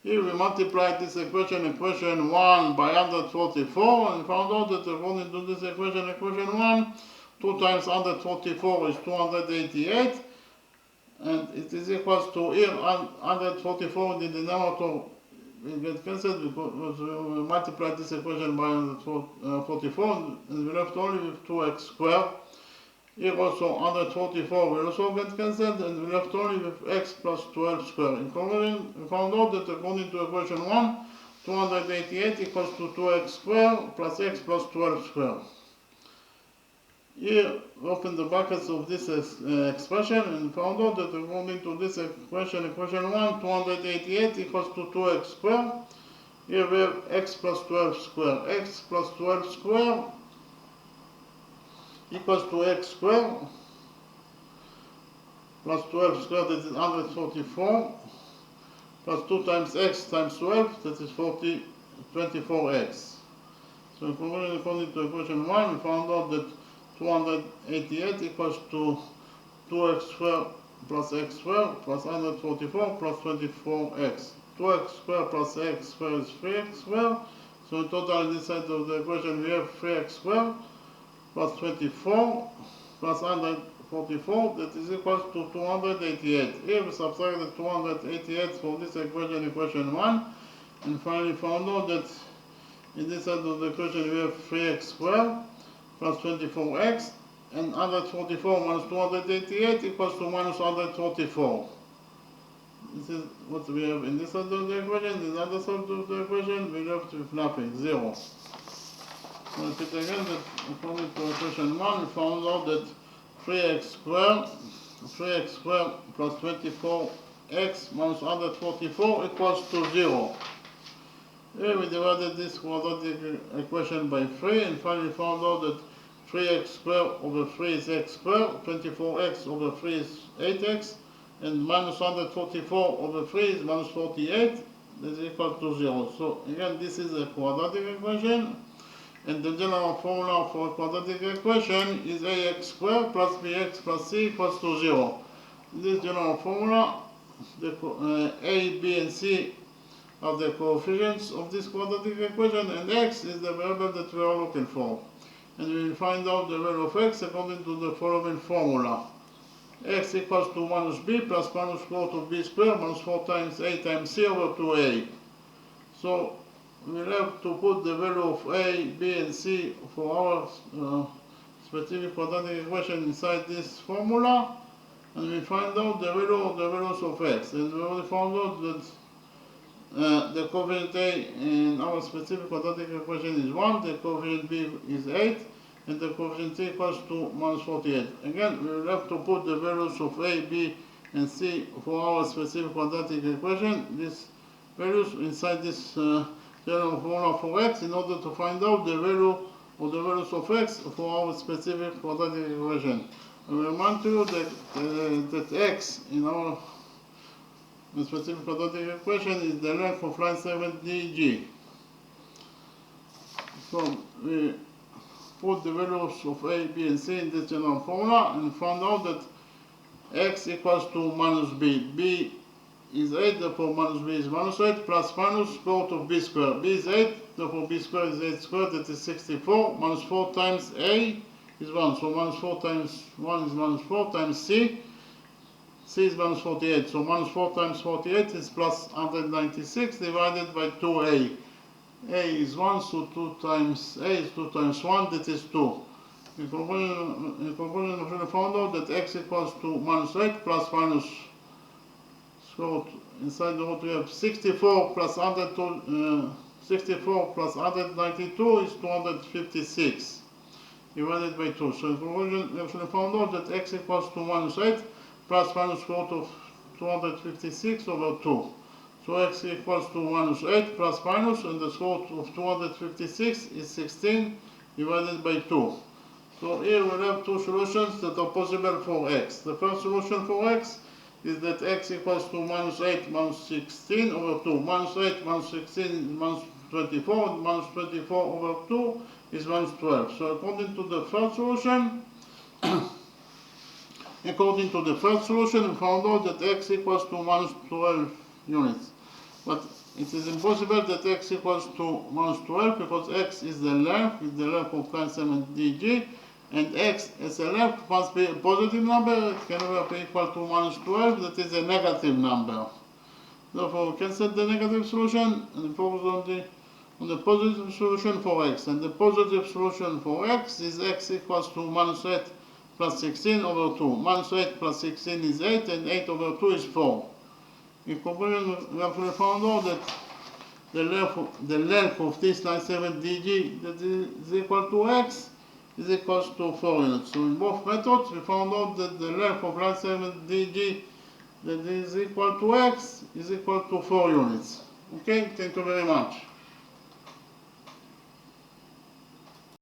Here we multiplied this equation, equation 1 by 144 and found out that according to this equation, equation 1, 2 times 144 is 288 and it is equals to here 144 in the denominator will get cancelled because we multiplied this equation by 144 and we left only with 2x squared. Here also 144 will also get cancelled and we left only with x plus 12 squared. We found out that according to equation 1, 288 equals to 2x squared plus x plus 12 squared. Here we open the brackets of this expression and found out that according to this equation, equation 1, 288 equals to 2x squared Here we have x plus 12 square. X plus 12 square equals to x square plus 12 square, that is 144, plus 2 times x times 12, that is 24x. So according to equation 1, we found out that 288 equals to 2x squared plus x squared plus 144 plus 24x. 2x squared plus x squared is 3x squared. So in total on this side of the equation we have 3x squared plus 24 plus 144, that is equal to 288. Here we subtract the 288 from this equation, equation 1, and finally found out that in this side of the equation we have 3x squared plus 24x, and 144 minus 288 equals to minus 144. This is what we have in this side of the equation. In the other side of the equation we left with nothing, 0. So repeat again that according to equation 1 we found out that 3x squared plus 24x minus 144 equals to 0. Here we divided this quadratic equation by 3 and finally found out that 3x squared over 3 is x squared, 24x over 3 is 8x, and minus 144 over 3 is minus 48, that is equal to 0. So again, this is a quadratic equation, and the general formula for a quadratic equation is ax squared plus bx plus c equals to 0. In this general formula, the a, b, and c are the coefficients of this quadratic equation, and x is the variable that we are looking for. And we will find out the value of x according to the following formula. X equals to minus b plus minus square root of b squared minus 4 times a times c over 2a. So we'll have to put the value of a, b, and c for our specific quadratic equation inside this formula, and we find out the value of the values of x. And we already found out that the coefficient a in our specific quadratic equation is 1, the coefficient b is 8, and the coefficient c equals to minus 48. Again, we will have to put the values of a, b, and c for our specific quadratic equation, these values inside this general formula for x, in order to find out the value or the values of x for our specific quadratic equation. I will remind you that x in our specific quadratic equation is the length of line 7DG. So we put the values of a, b, and c in this general formula and found out that x equals to minus b. b is 8, therefore minus b is minus 8, plus minus square root of b squared. b is 8, therefore b squared is 8 squared, that is 64. Minus 4 times a is 1, so minus 4 times 1 is minus 4 times c. C is minus 48, so minus 4 times 48 is plus 196 divided by 2a. A is 1, so 2 times a is 2 times 1, that is 2. In conclusion, we found out that x equals to minus 8 plus minus, so inside the root we have 64 plus 192 is 256 divided by 2. So in conclusion, we actually found out that x equals to minus 8 plus minus square root of 256 over 2. So x equals to minus 8 plus minus, and the square root of 256 is 16 divided by 2. So here we have two solutions that are possible for x. The first solution for x is that x equals to minus 8 minus 16 over 2. Minus 8 minus 16 is minus 24, and minus 24 over 2 is minus 12. So according to the first solution, we found out that x equals to minus 12 units. But it is impossible that x equals to minus 12 because x is the length of line 7DG, and x as a length must be a positive number. It can never be equal to minus 12, that is a negative number. Therefore, we cancel the negative solution and focus on the positive solution for x. And the positive solution for x is x equals to minus 8 plus 16 over 2. Minus 8 plus 16 is 8, and 8 over 2 is 4. In conclusion, we have found out that the length of this line 7DG that is equal to x is equal to 4 units. So in both methods, we found out that the length of line 7DG that is equal to x is equal to 4 units. Okay, thank you very much.